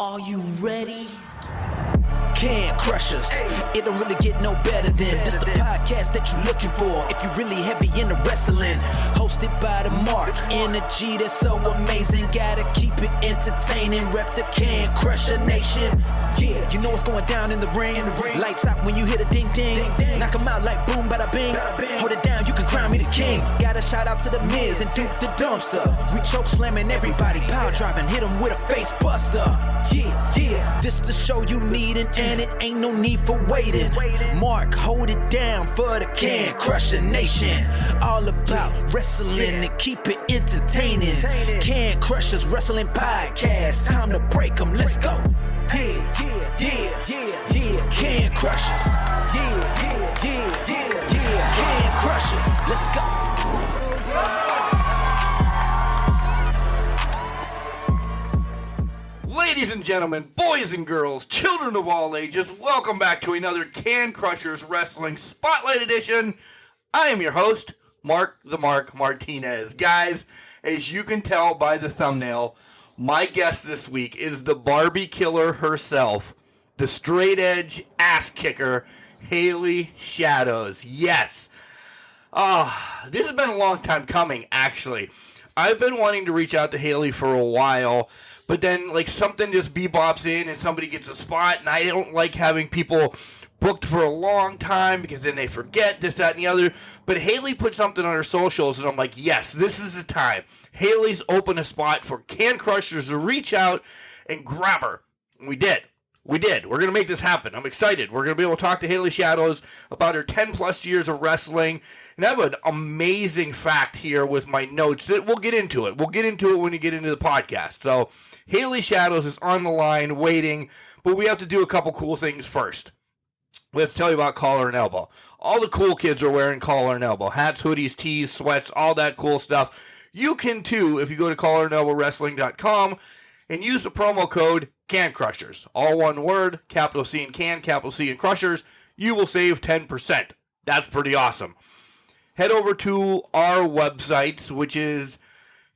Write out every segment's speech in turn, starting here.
Are you ready? Can Crushers. It don't really get no better than this the podcast that you're looking for if you're really heavy into wrestling. Hosted by the Mark. Energy that's so amazing. Gotta keep it entertaining. Rep the Can Crusher Nation. Yeah, you know what's going down in the ring. Lights out when you hit a ding ding. Knock 'em out like boom bada bing. Hold it down, you can crown me the king. Got a shout out to the Miz and Duke the Dumpster. We choke slamming everybody, power driving, hit 'em with a face buster. Yeah, this the show you need and it ain't no need for waiting. Mark, hold it down for the Can Crusher Nation. All about wrestling and keep it entertaining. Can Crushers Wrestling Podcast. Time to break 'em, let's go. Yeah. Can Crushers. Yeah. Can Crushers. Let's go. Ladies and gentlemen, boys and girls, children of all ages, welcome back to another Can Crushers Wrestling Spotlight Edition. I am your host, Mark the Mark Martinez. Guys, as you can tell by the thumbnail, my guest this week is the Barbie Killer herself, the straight edge ass kicker, Hayley Shadows. Yes. This has been a long time coming, actually. I've been wanting to reach out to Hayley for a while, but then like something just bebops in and somebody gets a spot, and I don't like having people booked for a long time because then they forget this, that, and the other. But Hayley put something on her socials, and I'm like, yes, this is the time. Hayley's opened a spot for Can Crushers to reach out and grab her. And we did. We're going to make this happen. I'm excited. We're going to be able to talk to Hayley Shadows about her 10-plus years of wrestling. And I have an amazing fact here with my notes that we'll get into it. We'll get into it when we get into the podcast. So Hayley Shadows is on the line waiting, but we have to do a couple cool things first. We have to tell you about Collar and Elbow. All the cool kids are wearing Collar and Elbow. Hats, hoodies, tees, sweats, all that cool stuff. You can too if you go to collarandelbowwrestling.com and use the promo code Can Crushers. All one word, capital C in Can, capital C in Crushers. You will save 10%. That's pretty awesome. Head over to our websites, which is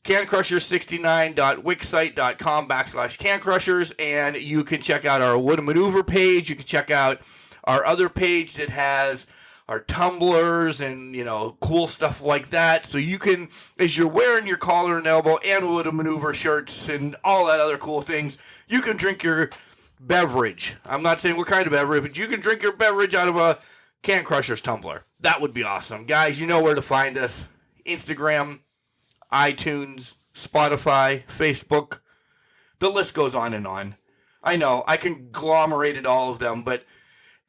cancrushers69.wixsite.com/cancrushers, and you can check out our Wood and Maneuver page. You can check out our other page that has our tumblers and, cool stuff like that. So you can, as you're wearing your Collar and Elbow and Wood and Maneuver shirts and all that other cool things, you can drink your beverage. I'm not saying what kind of beverage, but you can drink your beverage out of a Can Crushers tumbler. That would be awesome. Guys, you know where to find us. Instagram, iTunes, Spotify, Facebook. The list goes on and on. I know, I conglomerated all of them, but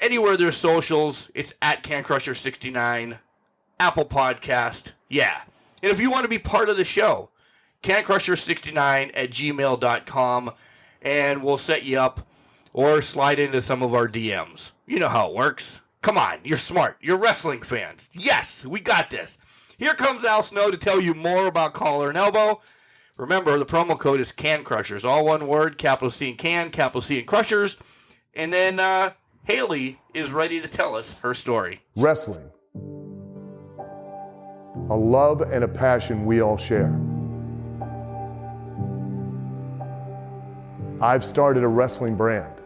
anywhere there's socials, it's at CanCrusher69, Apple Podcast, yeah. And if you want to be part of the show, CanCrusher69@gmail.com, and we'll set you up or slide into some of our DMs. You know how it works. Come on, you're smart. You're wrestling fans. Yes, we got this. Here comes Al Snow to tell you more about Collar and Elbow. Remember, the promo code is Can Crushers. All one word, capital C in Can, capital C in Crushers. And then, Hayley is ready to tell us her story. Wrestling. A love and a passion we all share. I've started a wrestling brand.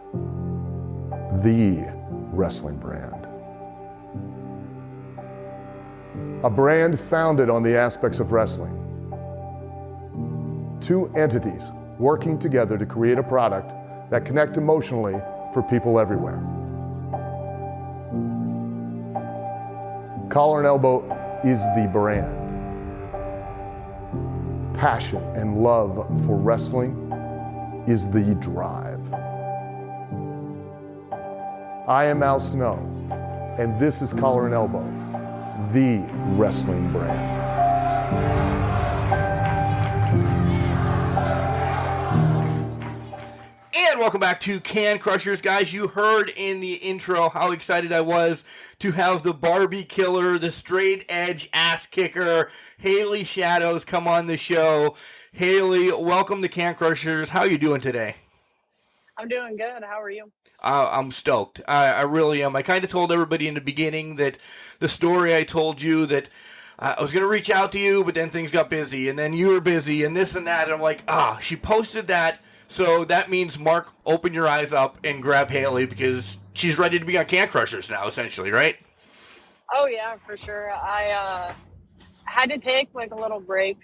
The wrestling brand. A brand founded on the aspects of wrestling. Two entities working together to create a product that connect emotionally for people everywhere. Collar and Elbow is the brand. Passion and love for wrestling is the drive. I am Al Snow, and this is Collar and Elbow, the wrestling brand. And welcome back to Can Crushers, guys. You heard in the intro how excited I was to have the Barbie Killer, the straight edge ass kicker, Hayley Shadows, come on the show. Hayley, welcome to Can Crushers. How are you doing today? I'm doing good. How are you? I'm stoked. I really am. I kind of told everybody in the beginning that the story I told you that I was going to reach out to you, but then things got busy, and then you were busy, and this and that. And I'm like, she posted that So that means, Mark, open your eyes up and grab Hayley because she's ready to be on Can Crushers now, essentially, right? Oh yeah, for sure. I had to take like a little break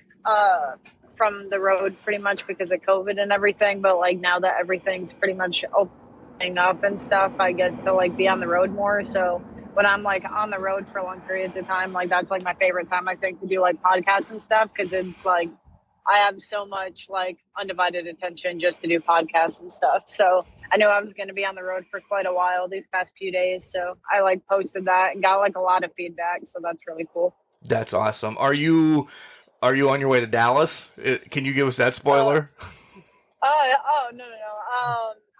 from the road pretty much because of COVID and everything. But like now that everything's pretty much opening up and stuff, I get to like be on the road more. So when I'm like on the road for long periods of time, like that's like my favorite time, I think, to do like podcasts and stuff, because it's like I have so much like undivided attention just to do podcasts and stuff. So I knew I was going to be on the road for quite a while these past few days. So I like posted that and got like a lot of feedback. So that's really cool. That's awesome. Are you on your way to Dallas? Can you give us that spoiler? No.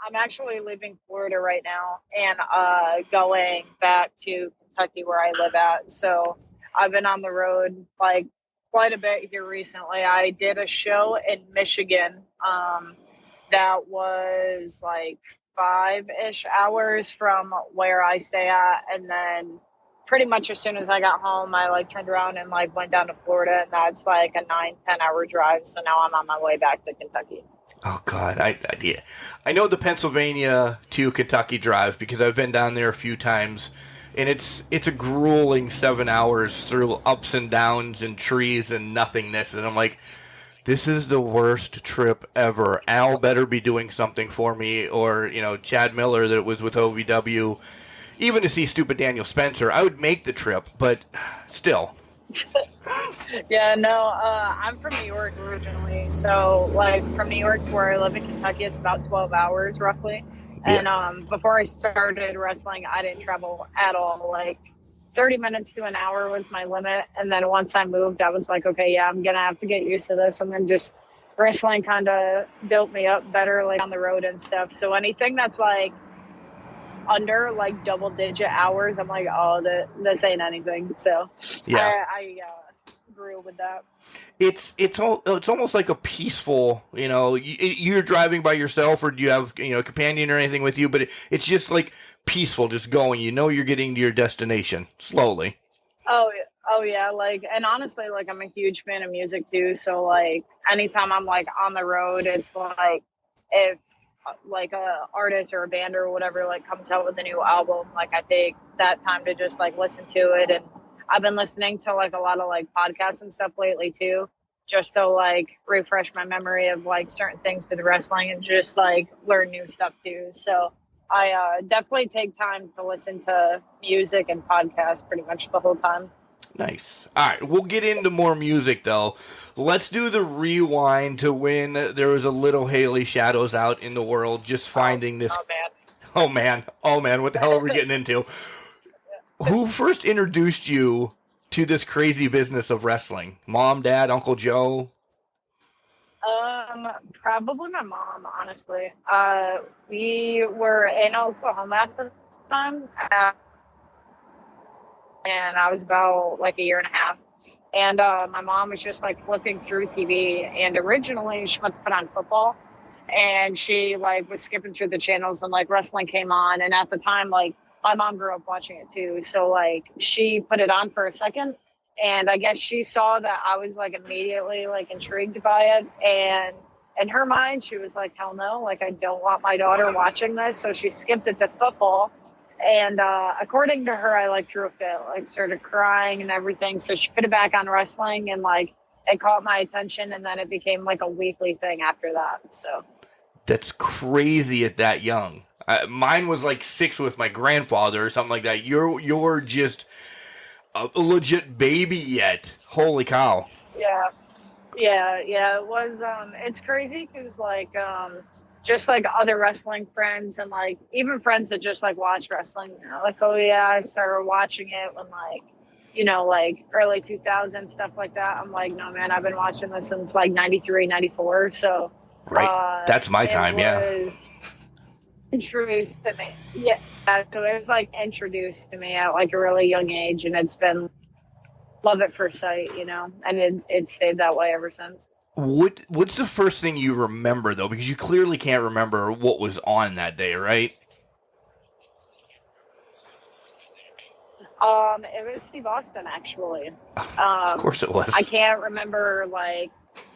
I'm actually leaving Florida right now and going back to Kentucky where I live at. So I've been on the road like quite a bit here recently. I did a show in Michigan that was like 5-ish hours from where I stay at, and then pretty much as soon as I got home, I like turned around and like went down to Florida, and that's like a 9-10 hour drive. So now I'm on my way back to Kentucky. Oh God, I know the Pennsylvania to Kentucky drive because I've been down there a few times, and it's a grueling 7 hours through ups and downs and trees and nothingness, and I'm like, this is the worst trip ever. Al better be doing something for me, or Chad Miller that was with OVW, even to see stupid Daniel Spencer. I would make the trip, but still. Yeah, no, I'm from New York originally. So, like, from New York to where I live in Kentucky, it's about 12 hours roughly. And before I started wrestling, I didn't travel at all. Like, 30 minutes to an hour was my limit. And then once I moved, I was like, okay, yeah, I'm going to have to get used to this. And then just wrestling kind of built me up better, like, on the road and stuff. So anything that's, like, under like double digit hours, I'm like, oh, this ain't anything. So yeah, I grew with that. It's almost like a peaceful, you're driving by yourself, or do you have a companion or anything with you? But it's just like peaceful, just going. You're getting to your destination slowly. Oh yeah, like, and honestly, like, I'm a huge fan of music too. So like anytime I'm like on the road, it's like if like a artist or a band or whatever like comes out with a new album, like I take that time to just like listen to it. And I've been listening to like a lot of like podcasts and stuff lately too, just to like refresh my memory of like certain things with wrestling and just like learn new stuff too. So I definitely take time to listen to music and podcasts pretty much the whole time. Nice. All right, we'll get into more music, though. Let's do the rewind to when there was a little Hayley Shadows out in the world, just finding this... Oh, man. What the hell are we getting into? Who first introduced you to this crazy business of wrestling? Mom, Dad, Uncle Joe? Probably my mom, honestly. We were in Oklahoma at the time. And I was about like a year and a half. And my mom was just like flipping through TV. And originally she wants to put on football. And she like was skipping through the channels and like wrestling came on. And at the time, like my mom grew up watching it too. So like she put it on for a second. And I guess she saw that I was like immediately like intrigued by it. And in her mind, she was like, hell no, like I don't want my daughter watching this. So she skipped it to football. And according to her, I like threw a fit, like started crying and everything. So she put it back on wrestling and like it caught my attention. And then it became like a weekly thing after that. So that's crazy at that young. Mine was like 6 with my grandfather or something like that. You're just a legit baby yet. Holy cow. Yeah. It was, it's crazy because like, just like other wrestling friends and like even friends that just like watch wrestling, like, oh yeah, I started watching it when like, like early 2000s, stuff like that. I'm like, no man, I've been watching this since like 93, 94. So right, that's my time. Introduced to me. Yeah, so it was like introduced to me at like a really young age, and it's been love at first sight, and it stayed that way ever since. What's the first thing you remember, though? Because you clearly can't remember what was on that day, right? It was Steve Austin, actually. Of course it was. I can't remember, like,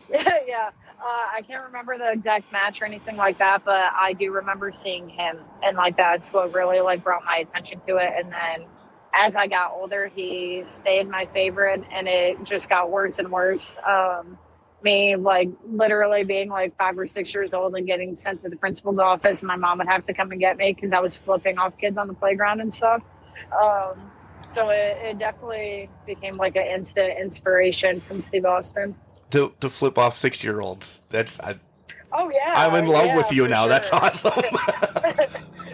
Yeah. I can't remember the exact match or anything like that, but I do remember seeing him, and like that's what really like brought my attention to it. And then as I got older, he stayed my favorite, and it just got worse and worse. Me like literally being like 5 or 6 years old and getting sent to the principal's office, and my mom would have to come and get me because I was flipping off kids on the playground and stuff. Um, so it definitely became like an instant inspiration from Steve Austin. To flip off 6-year-olds. Oh yeah, I'm in love with you for now. That's sure. awesome.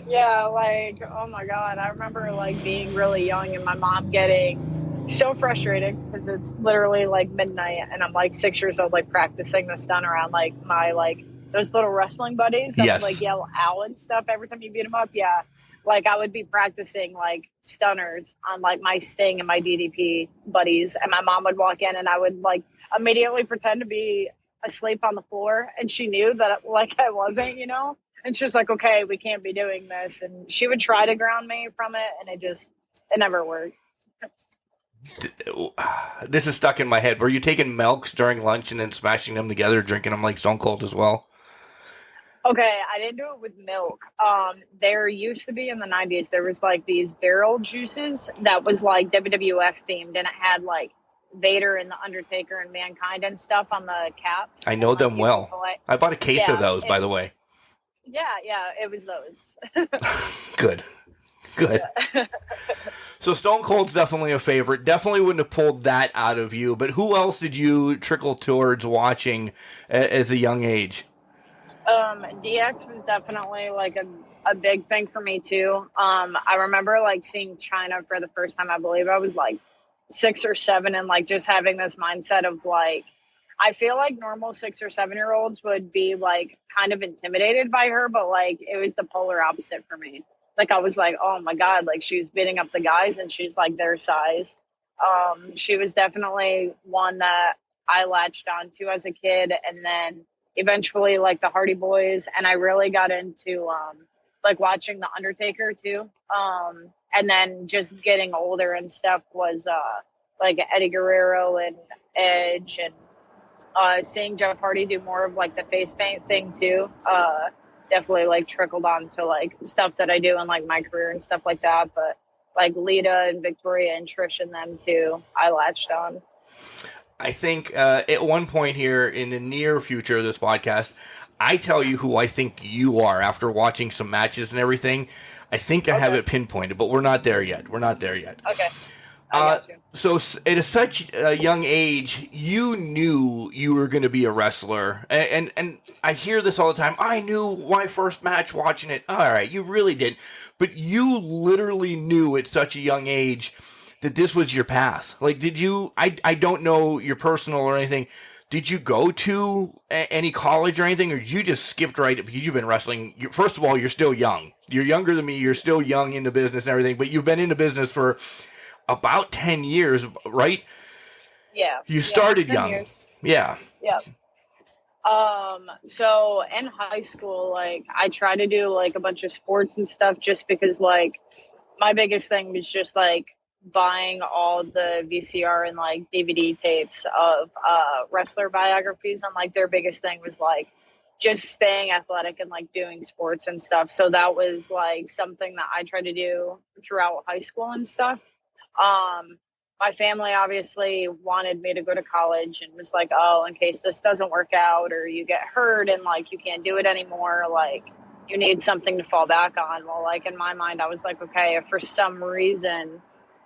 Yeah, like oh my god, I remember like being really young and my mom getting so frustrated because it's literally like midnight and I'm like 6 years old, like practicing the stun around like my like those little wrestling buddies that would like Yes. yell "ow" and stuff every time you beat them up. Yeah, like I would be practicing like stunners on like my Sting and my DDP buddies, and my mom would walk in and I would like immediately pretend to be asleep on the floor, and she knew that like I wasn't, you know. And she's like, "Okay, we can't be doing this." And she would try to ground me from it, and it never worked. This is stuck in my head. Were you taking milks during lunch and then smashing them together, drinking them like Stone Cold as well? Okay, I didn't do it with milk. There used to be in the '90s, there was like these barrel juices that was like WWF themed, and it had like Vader and the Undertaker and Mankind and stuff on the caps. I And know like them you could well. collect. I bought a case of Yeah, those, by the way. yeah, it was those. Good. Good. So Stone Cold's definitely a favorite. Definitely wouldn't have pulled that out of you. But who else did you trickle towards watching as a young age? DX was definitely like a big thing for me too. I remember like seeing China for the first time. I believe I was like 6 or 7, and like just having this mindset of like, I feel like normal 6 or 7 year olds would be like kind of intimidated by her, but like it was the polar opposite for me. Like I was like, oh my god, like she's beating up the guys and she's like their size. She was definitely one that I latched onto as a kid, and then eventually like the Hardy Boys, and I really got into like watching the Undertaker too. And then just getting older and stuff was like Eddie Guerrero and Edge, and seeing Jeff Hardy do more of like the face paint thing too. Definitely like trickled on to like stuff that I do in like my career and stuff like that. But like Lita and Victoria and Trish and them too, I latched on. I think at one point here in the near future of this podcast, I tell you who I think you are after watching some matches and everything. I think I have it pinpointed, but we're not there yet. We're not there yet. Okay. I got you. So at such a young age, you knew you were going to be a wrestler. And I hear this all the time. I knew my first match watching it. All right, you really did. But you literally knew at such a young age that this was your path. Like, did you, I don't know your personal or anything. Did you go to any college or anything, or did you just skipped right? Because you've been wrestling. First of all, you're still young. You're younger than me. You're still young in the business and everything, but you've been in the business for about 10 years, right? Yeah. You started 10 young. years. Yeah. Yeah. So in high school, like I tried to do like a bunch of sports and stuff just because like my biggest thing was just like buying all the VCR and like DVD tapes of wrestler biographies, and like their biggest thing was like just staying athletic and like doing sports and stuff. So that was like something that I tried to do throughout high school and stuff. My family obviously wanted me to go to college and was like, oh, in case this doesn't work out or you get hurt and like you can't do it anymore, like you need something to fall back on. Well, like in my mind, I was like, okay, if for some reason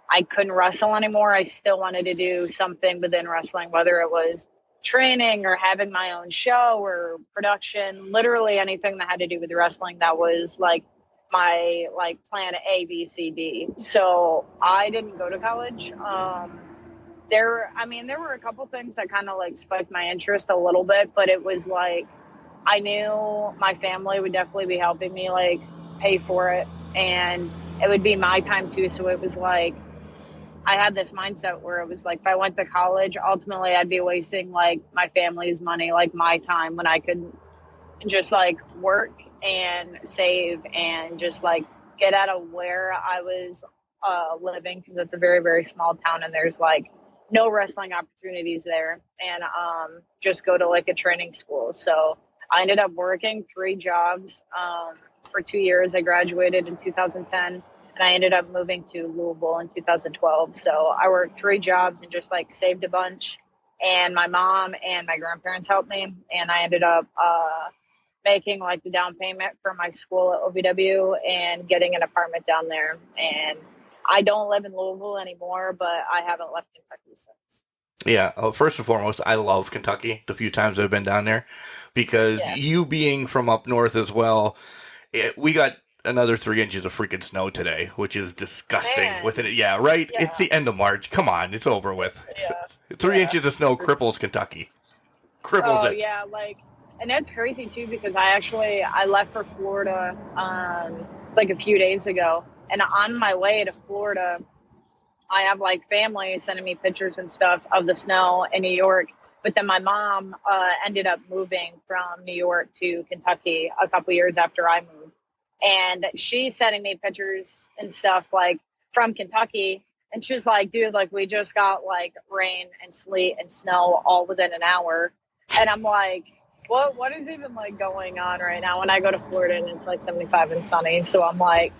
I couldn't wrestle anymore, I still wanted to do something within wrestling, whether it was training or having my own show or production, literally anything that had to do with wrestling. That was like my like plan A, B, C, D. So I didn't go to college. There were a couple things that kind of like spiked my interest a little bit, but it was like I knew my family would definitely be helping me like pay for it, and it would be my time too. So it was like I had this mindset where it was like if I went to college, ultimately I'd be wasting like my family's money, like my time, when I could just like work and save and just like get out of where I was living, because it's a very, very small town and there's like no wrestling opportunities there, and just go to like a training school. So I ended up working 3 jobs for 2 years. I graduated in 2010, and I ended up moving to Louisville in 2012. So I worked 3 jobs and just like saved a bunch. And my mom and my grandparents helped me, and I ended up making like the down payment for my school at OVW and getting an apartment down there. And I don't live in Louisville anymore, but I haven't left Kentucky since. Yeah. First and foremost, I love Kentucky. The few times I've been down there, because you being from up north as well, we got another 3 inches of freaking snow today, which is disgusting. Man. Within it, yeah, right. Yeah. It's the end of March. Come on, it's over with. 3 inches of snow cripples Kentucky. Cripples it. Yeah, like, and that's crazy too, because I left for Florida like a few days ago, and on my way to Florida, I have like family sending me pictures and stuff of the snow in New York. But then my mom ended up moving from New York to Kentucky a couple years after I moved. And she's sending me pictures and stuff like from Kentucky. And she's like, dude, like we just got like rain and sleet and snow all within an hour. And I'm like, what is even like going on right now when I go to Florida and it's like 75 and sunny? So I'm like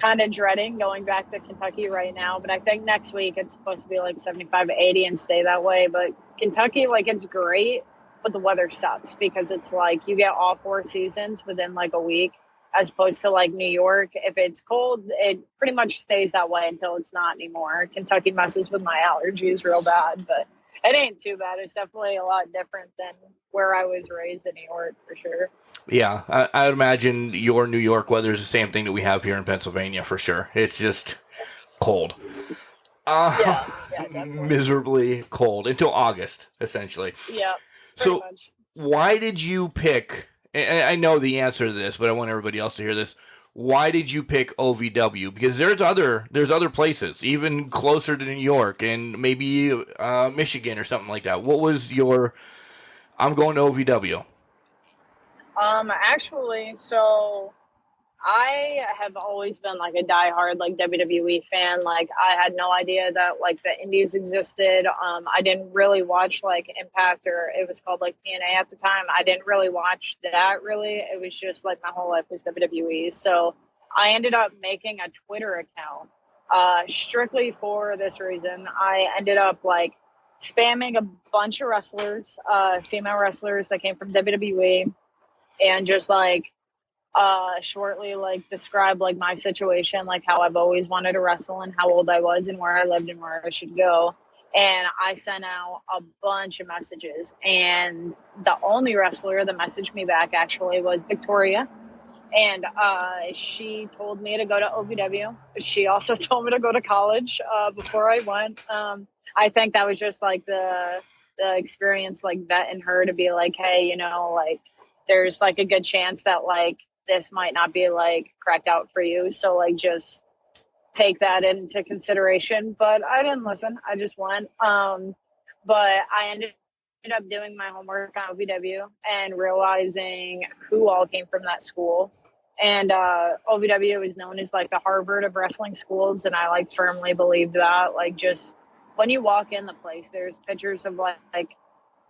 kind of dreading going back to Kentucky right now. But I think next week it's supposed to be like 75, 80 and stay that way. But Kentucky, like it's great, but the weather sucks because it's like you get all 4 seasons within like a week. As opposed to like New York, if it's cold, it pretty much stays that way until it's not anymore. Kentucky messes with my allergies real bad, but it ain't too bad. It's definitely a lot different than where I was raised in New York, for sure. Yeah, I would imagine your New York weather is the same thing that we have here in Pennsylvania, for sure. It's just cold. Miserably cold until August, essentially. Yeah. So, much. Why did you pick? And I know the answer to this, but I want everybody else to hear this. Why did you pick OVW? Because there's other places, even closer to New York and maybe Michigan or something like that. What was your? I'm going to OVW. Actually, so I have always been like a diehard like WWE fan. Like I had no idea that like the indies existed. I didn't really watch like Impact, or it was called like TNA at the time. I didn't really watch that really. It was just like my whole life was WWE. So I ended up making a Twitter account strictly for this reason. I ended up like spamming a bunch of wrestlers, female wrestlers that came from WWE, and just like shortly like describe like my situation, like how I've always wanted to wrestle and how old I was and where I lived and where I should go. And I sent out a bunch of messages, and the only wrestler that messaged me back actually was Victoria. And she told me to go to OVW. She also told me to go to college before I went. I think that was just like the experience, like vetting her to be like, hey, you know, like there's like a good chance that like this might not be like cracked out for you. So like just take that into consideration. But I didn't listen. I just went. But I ended up doing my homework on OVW and realizing who all came from that school. And OVW is known as like the Harvard of wrestling schools. And I like firmly believe that, like, just when you walk in the place, there's pictures of like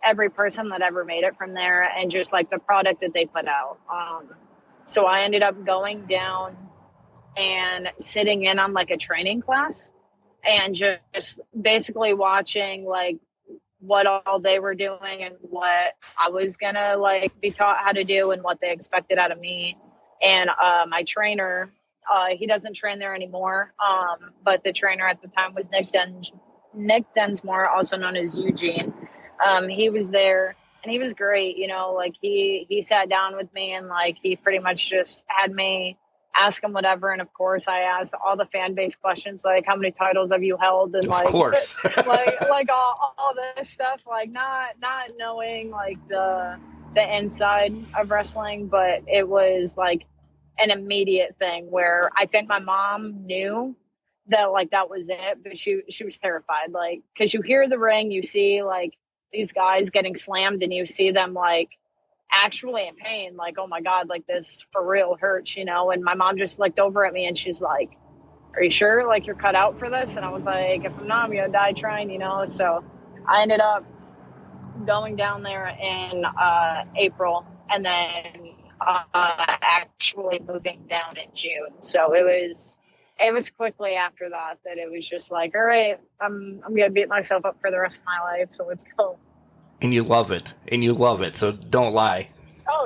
every person that ever made it from there and just like the product that they put out. So I ended up going down and sitting in on like a training class and just basically watching like what all they were doing and what I was gonna like be taught how to do and what they expected out of me. And my trainer, he doesn't train there anymore, but the trainer at the time was Nick Densmore, also known as Eugene. He was there and he was great, you know, like he sat down with me and like he pretty much just had me ask him whatever. And of course I asked all the fan base questions, like how many titles have you held, and like, of course. like all this stuff, like not knowing like the inside of wrestling. But it was like an immediate thing where I think my mom knew that like that was it, but she was terrified, like, because you hear the ring, you see like these guys getting slammed and you see them like actually in pain, like, oh my God, like this for real hurts, you know. And my mom just looked over at me and she's like, are you sure like you're cut out for this? And I was like, if I'm not, I'm gonna die trying, you know. So I ended up going down there in April, and then actually moving down in June. So it was quickly after that it was just like, all right, I'm gonna beat myself up for the rest of my life, so let's go. And you love it. So don't lie. Oh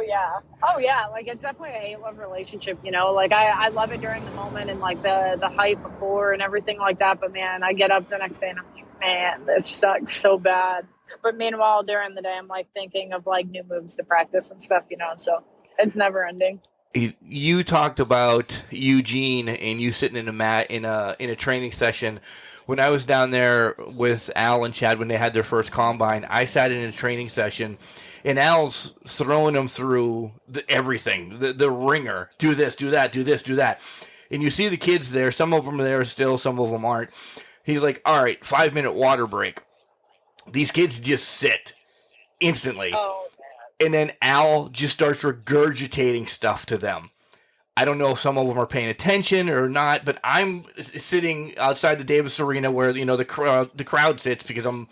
yeah, like it's definitely a hate-love relationship, you know. Like I love it during the moment and like the hype before and everything like that, but man, I get up the next day and I'm like, man, this sucks so bad. But meanwhile, during the day, I'm like thinking of like new moves to practice and stuff, you know. So it's never ending. You talked about Eugene and you sitting in a mat in a training session. When I was down there with Al and Chad when they had their first combine, I sat in a training session, and Al's throwing them through everything, the ringer. Do this, do that, do this, do that. And you see the kids there. Some of them are there still, some of them aren't. He's like, all right, 5-minute water break. These kids just sit instantly. Oh, and then Al just starts regurgitating stuff to them. I don't know if some of them are paying attention or not, but I'm sitting outside the Davis Arena where, you know, the crowd sits because I'm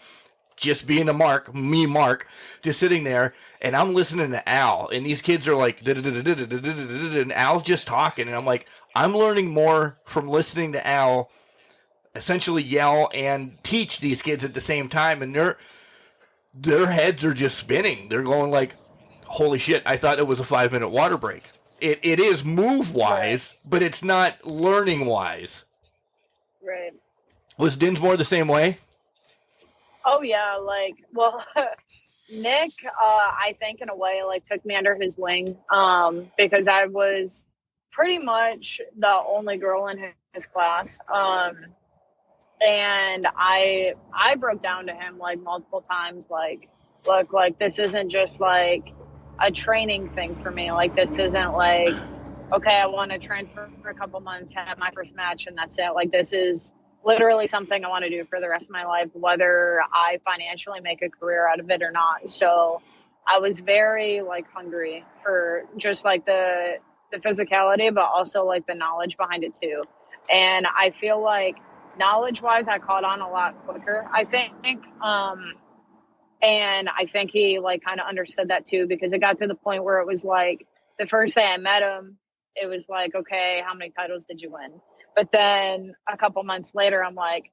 just being Mark, just sitting there, and I'm listening to Al, and these kids are like, and Al's just talking, and I'm like, I'm learning more from listening to Al essentially yell and teach these kids at the same time, and their heads are just spinning. They're going like, holy shit, I thought it was a 5-minute water break. It is move-wise, right, but it's not learning-wise. Right. Was Dinsmore the same way? Oh, yeah. Like, well, Nick, I think in a way, like, took me under his wing because I was pretty much the only girl in his class. And I broke down to him, like, multiple times, like, look, like, this isn't just, like, a training thing for me. Like, this isn't like, okay, I want to train for a couple months, have my first match, and that's it. Like, this is literally something I want to do for the rest of my life, whether I financially make a career out of it or not. So I was very, like, hungry for just, like, the physicality, but also, like, the knowledge behind it, too. And I feel like knowledge-wise, I caught on a lot quicker, I think. And I think he like kind of understood that too, because it got to the point where it was like the first day I met him, it was like, okay, how many titles did you win? But then a couple months later, I'm like,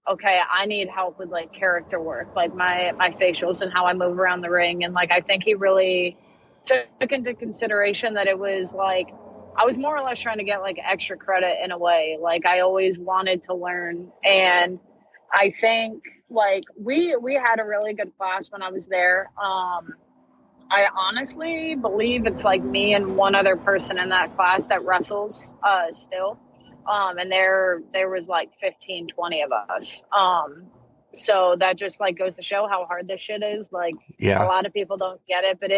okay, I need help with like character work, like my facials and how I move around the ring. And like, I think he really took into consideration that it was like, I was more or less trying to get like extra credit in a way. Like I always wanted to learn. And I think like we had a really good class when I was there. I honestly believe it's like me and one other person in that class that wrestles still. And there was like 15, 20 of us. So that just like goes to show how hard this shit is. Like yeah. A lot of people don't get it, but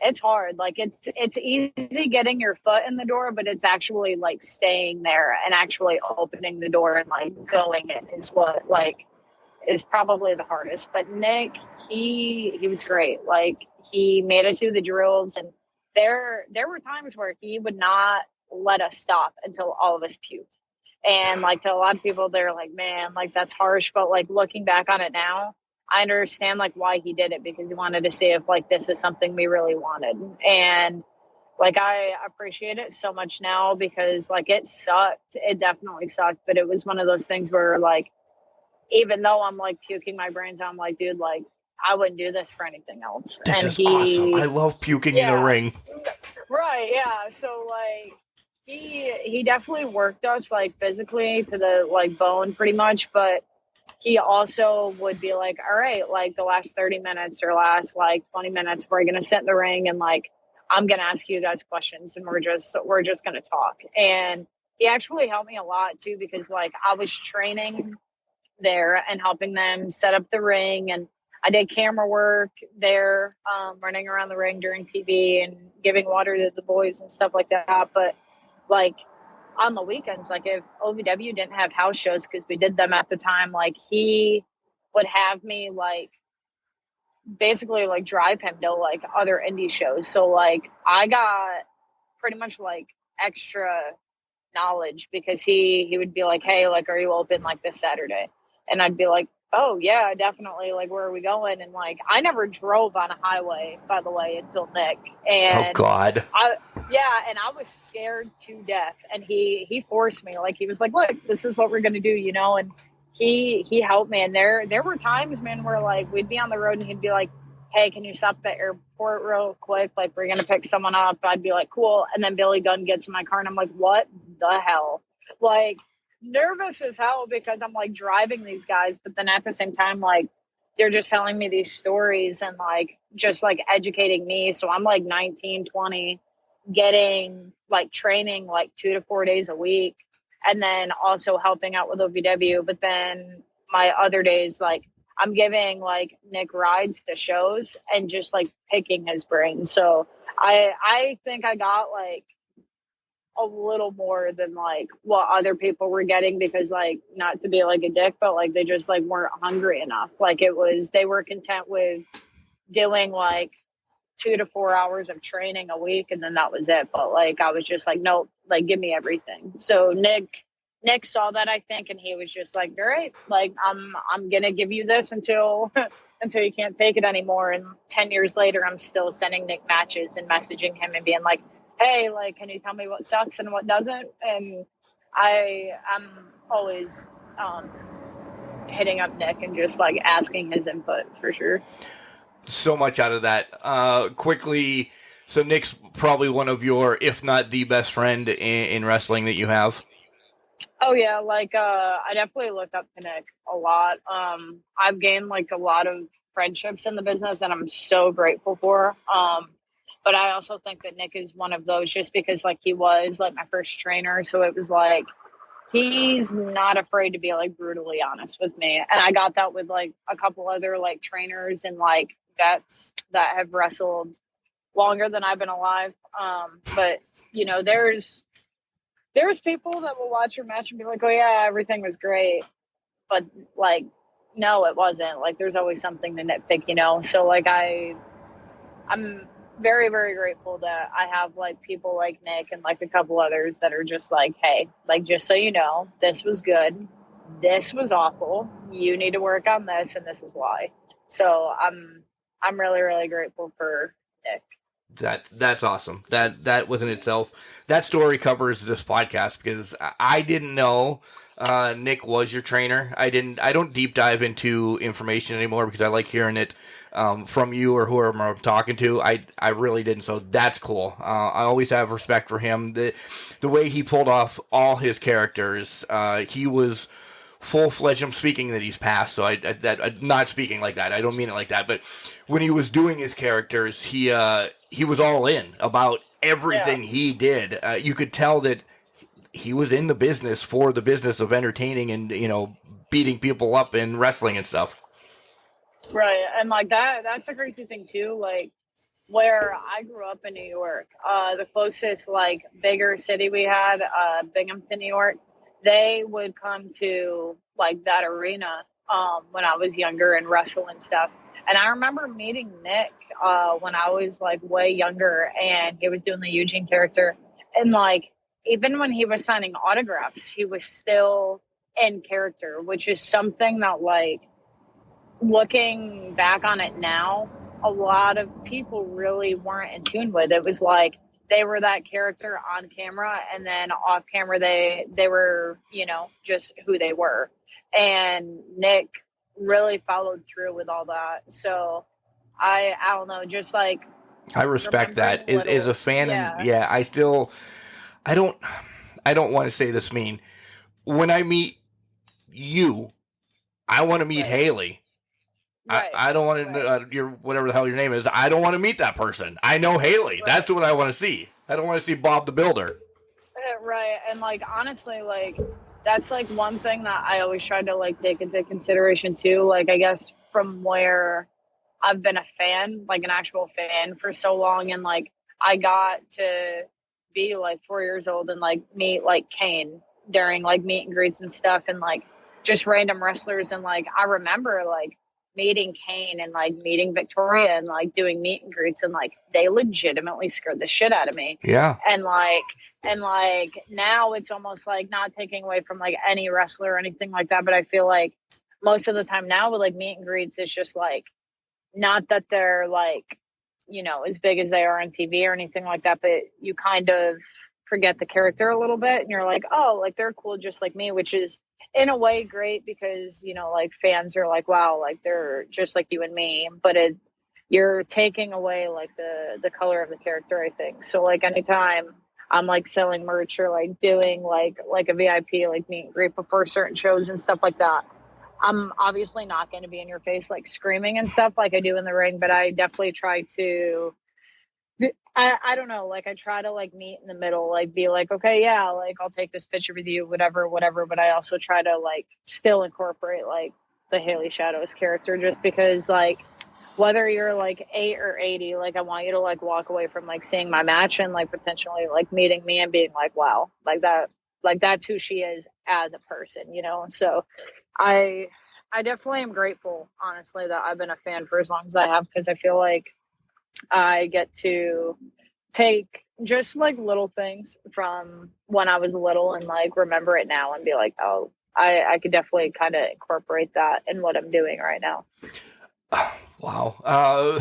it's hard. Like it's easy getting your foot in the door, but it's actually like staying there and actually opening the door and like going in is what like is probably the hardest. But Nick, he was great. Like he made us do the drills, and there were times where he would not let us stop until all of us puked. And like to a lot of people, they're like, man, like that's harsh. But like looking back on it now, I understand like why he did it, because he wanted to see if like this is something we really wanted. And like I appreciate it so much now, because like it sucked. It definitely sucked. But it was one of those things where like, even though I'm like puking my brains out, I'm like, dude, like I wouldn't do this for anything else. This and is awesome. I love puking in a ring. Right. Yeah. So like he definitely worked us like physically to the like bone pretty much, but he also would be like, all right, like the last 30 minutes or last like 20 minutes, we're going to sit in the ring and like, I'm going to ask you guys questions and we're just going to talk. And he actually helped me a lot too, because like I was training there and helping them set up the ring, and I did camera work there, running around the ring during TV and giving water to the boys and stuff like that. But like on the weekends, like if OVW didn't have house shows, because we did them at the time, like he would have me like basically like drive him to like other indie shows. So like I got pretty much like extra knowledge, because he would be like, hey, like, are you open like this Saturday? And I'd be like, oh yeah, definitely. Like, where are we going? And like, I never drove on a highway, by the way, until Nick. Oh And God. and I was scared to death. And he forced me. Like, he was like, look, this is what we're gonna do, you know. And he helped me. And there were times, man, where like we'd be on the road and he'd be like, hey, can you stop at the airport real quick? Like, we're gonna pick someone up. I'd be like, cool. And then Billy Gunn gets in my car and I'm like, what the hell? Like, nervous as hell, because I'm like driving these guys, but then at the same time, like, they're just telling me these stories and like just like educating me. So I'm like 19, 20, getting like training like 2 to 4 days a week, and then also helping out with OVW. But then my other days, like, I'm giving like Nick rides to shows and just like picking his brain. So I think I got like a little more than like what other people were getting, because like, not to be like a dick, but like they just like weren't hungry enough. Like, it was, they were content with doing like 2 to 4 hours of training a week, and then that was it. But like, I was just like, nope, like, give me everything. So Nick saw that, I think, and he was just like, all right, like, I'm gonna give you this until until you can't take it anymore. And 10 years later, I'm still sending Nick matches and messaging him and being like, hey, like, can you tell me what sucks and what doesn't? And I'm always hitting up Nick and just like asking his input, for sure. So much out of that. Quickly, so Nick's probably one of your, if not the best friend in wrestling that you have. Oh yeah, like I definitely looked up to Nick a lot. I've gained like a lot of friendships in the business, and I'm so grateful for. But I also think that Nick is one of those, just because like he was like my first trainer, so it was like he's not afraid to be like brutally honest with me. And I got that with like a couple other like trainers and like vets that have wrestled longer than I've been alive. But you know, there's people that will watch your match and be like, oh yeah, everything was great, but like, no, it wasn't. Like, there's always something to nitpick, you know. So like I'm very, very grateful that I have like people like Nick and like a couple others that are just like, hey, like, just so you know, this was good, this was awful, you need to work on this, and this is why. So I'm really, really grateful for Nick. That's awesome. That within itself, that story covers this podcast, because I didn't know Nick was your trainer. I don't deep dive into information anymore, because I like hearing it from you or whoever I'm talking to. I really didn't. So that's cool. I always have respect for him. The way he pulled off all his characters, he was full-fledged. I'm speaking that he's passed, so I'm not speaking like that. I don't mean it like that. But when he was doing his characters, he was all in about everything he did. You could tell that he was in the business for the business of entertaining and, you know, beating people up in wrestling and stuff. Right. And like that's the crazy thing too. Like, where I grew up in New York, the closest like bigger city we had, Binghamton, New York, they would come to like that arena when I was younger and wrestle and stuff. And I remember meeting Nick when I was like way younger, and he was doing the Eugene character. And like, even when he was signing autographs, he was still in character, which is something that, like, looking back on it now, a lot of people really weren't in tune with. It was like they were that character on camera, and then off camera they were, you know, just who they were. And Nick really followed through with all that. So I don't know, just like, I respect that as a fan. Yeah. And yeah, I don't want to say this mean. When I meet you, I want to meet Hayley. Right. I don't want to, your whatever the hell your name is, I don't want to meet that person. I know Hayley. Right. That's what I want to see. I don't want to see Bob the Builder. Right. And like, honestly, like, that's like one thing that I always try to like take into consideration too. Like, I guess from where I've been a fan, like an actual fan for so long, and like I got to be like 4 years old and like meet like Kane during like meet and greets and stuff, and like just random wrestlers. And like I remember like meeting Kane and like meeting Victoria and like doing meet and greets, and like they legitimately scared the shit out of me. Yeah. And like And like now it's almost like not taking away from like any wrestler or anything like that, but I feel like most of the time now with like meet and greets, it's just like not that they're like, you know, as big as they are on TV or anything like that, but you kind of forget the character a little bit and you're like, oh, like they're cool just like me, which is in a way great because, you know, like fans are like, wow, like they're just like you and me, but you're taking away like the color of the character, I think. So like anytime I'm like selling merch or like doing like a VIP like meet and greet before certain shows and stuff like that, I'm obviously not going to be in your face like screaming and stuff like I do in the ring, but I definitely try to I don't know, like I try to like meet in the middle, like be like, okay, yeah, like I'll take this picture with you, whatever, but I also try to like still incorporate like the Hayley Shadows character just because like whether you're like 8 or 80, like I want you to like walk away from like seeing my match and like potentially like meeting me and being like, wow, like that's who she is as a person, you know? So I definitely am grateful, honestly, that I've been a fan for as long as I have, because I feel like I get to take just like little things from when I was little and like remember it now and be like, oh, I could definitely kind of incorporate that in what I'm doing right now. Wow.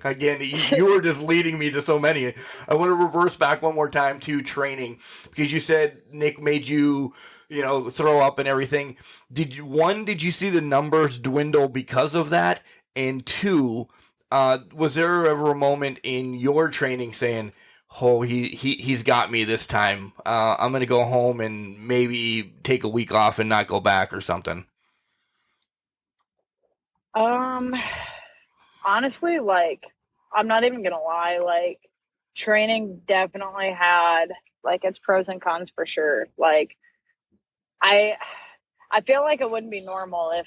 Again, you were just leading me to so many. I want to reverse back one more time to training because you said Nick made you, you know, throw up and everything. Did you see the numbers dwindle because of that? And two, was there ever a moment in your training saying, "Oh, he's got me this time. I'm gonna go home and maybe take a week off and not go back or something"? Honestly, like I'm not even gonna lie, like training definitely had like its pros and cons for sure. Like I I feel like it wouldn't be normal if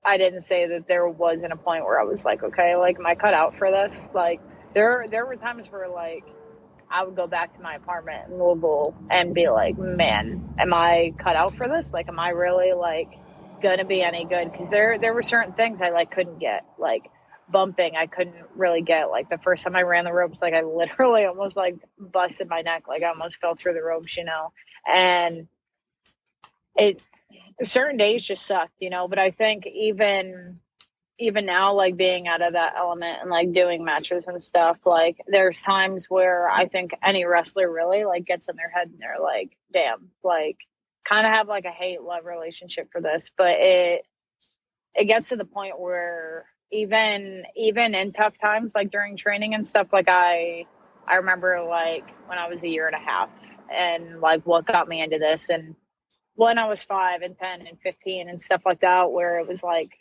I didn't say that there wasn't a point where I was like, okay, like am I cut out for this? Like there were times where like I would go back to my apartment in Louisville and be like, man, am I cut out for this? Like, am I really like gonna be any good? Because there were certain things I like couldn't get, like bumping. I couldn't really get. Like the first time I ran the ropes, like I literally almost like busted my neck. Like I almost fell through the ropes, you know. And it certain days just sucked, you know. But I think even now, like being out of that element and like doing matches and stuff, like there's times where I think any wrestler really like gets in their head and they're like, damn, like kind of have like a hate love relationship for this. But it gets to the point where even in tough times, like during training and stuff, like I remember like when I was a year and a half and like what got me into this, and when I was 5 and 10 and 15 and stuff like that, where it was like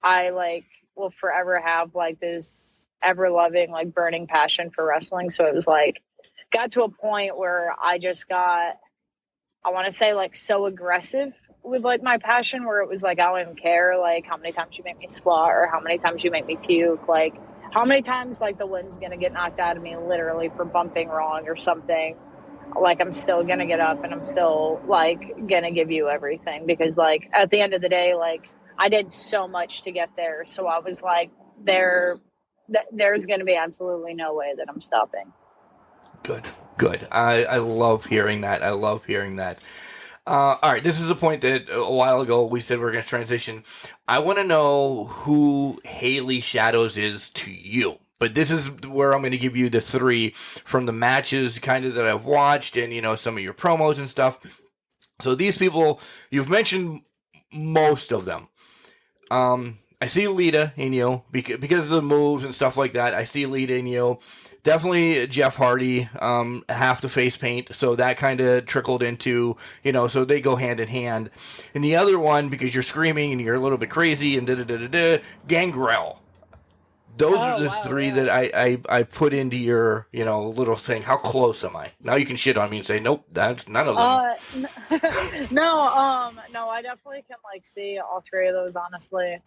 I like will forever have like this ever loving, like burning passion for wrestling. So it was like, got to a point where I just got, I want to say like so aggressive with like my passion where it was like, I don't even care like how many times you make me squat or how many times you make me puke. Like how many times like the wind's going to get knocked out of me literally for bumping wrong or something. Like I'm still going to get up and I'm still like going to give you everything, because like at the end of the day, like I did so much to get there. So I was like, there's going to be absolutely no way that I'm stopping. Good. I love hearing that. I love hearing that. All right, this is a point that a while ago we said we are going to transition. I want to know who Hayley Shadows is to you. But this is where I'm going to give you the 3 from the matches kind of that I've watched and, you know, some of your promos and stuff. So these people, you've mentioned most of them. I see Lita in you because of the moves and stuff like that. I see Lita in you. Definitely Jeff Hardy, half the face paint, so that kind of trickled into, you know, so they go hand in hand. And the other one, because you're screaming and you're a little bit crazy and da-da-da-da-da, Gangrel. Those are the 3 yeah. that I put into your, you know, little thing. How close am I? Now you can shit on me and say, nope, that's none of them. No, I definitely can like see all 3 of those, honestly.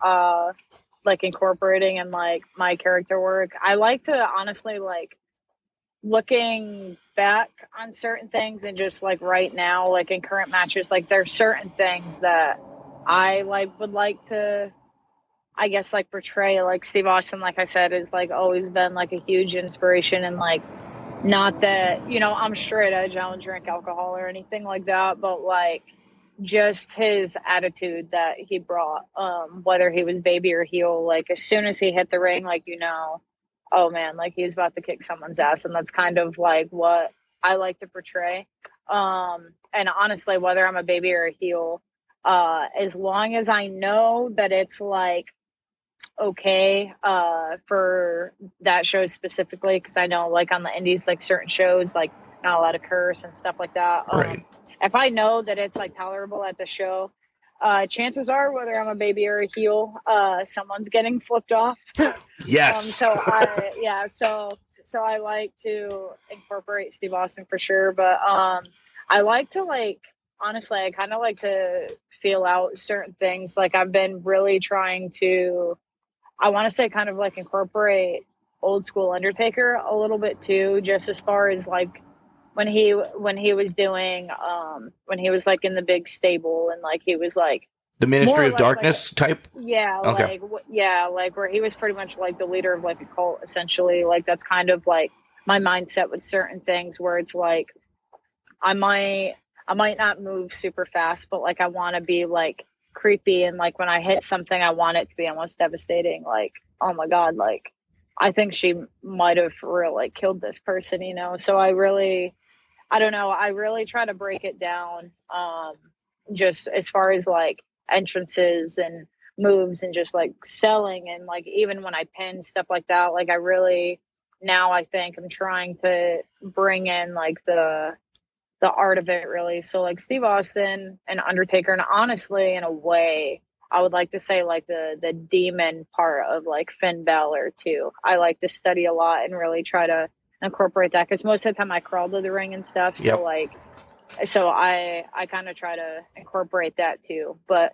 Like incorporating in like my character work. I like to honestly like looking back on certain things and just like right now, like in current matches, like there's certain things that I like would like to, I guess, like portray. Like Steve Austin, like I said, is like always been like a huge inspiration and like Not that, you know, I'm straight edge, I don't drink alcohol or anything like that, but like just his attitude that he brought, whether he was baby or heel, like as soon as he hit the ring, like, you know, oh man, like he's about to kick someone's ass. And that's kind of like what I like to portray. And honestly, whether I'm a baby or a heel, as long as I know that it's like okay for that show specifically, because I know like on the indies, like certain shows like not allowed to curse and stuff like that. Right. If I know that it's like tolerable at the show, chances are whether I'm a baby or a heel, someone's getting flipped off. Yes. So I like to incorporate Steve Austin for sure, but I like to like honestly, I kind of like to feel out certain things. Like I've been really trying to, I want to say kind of like incorporate old school Undertaker a little bit too, just as far as like when he was doing when he was like in the big stable and like he was like The more Ministry or of less Darkness type? Okay. like where he was pretty much like the leader of like a cult essentially. Like that's kind of like my mindset with certain things where it's like I might not move super fast, but like I want to be like creepy and like when I hit something I want it to be almost devastating. Like, oh my God, like I think she might have really like killed this person, you know? So I don't know. I really try to break it down. Just as far as like entrances and moves and just like selling and like even when I pin stuff like that, like I really now I think I'm trying to bring in like the art of it really. So like Steve Austin and Undertaker, and honestly, in a way, I would like to say like the demon part of like Finn Balor too. I like to study a lot and really try to incorporate that because most of the time I crawl to the ring and stuff. Yep. So like so I kind of try to incorporate that too. But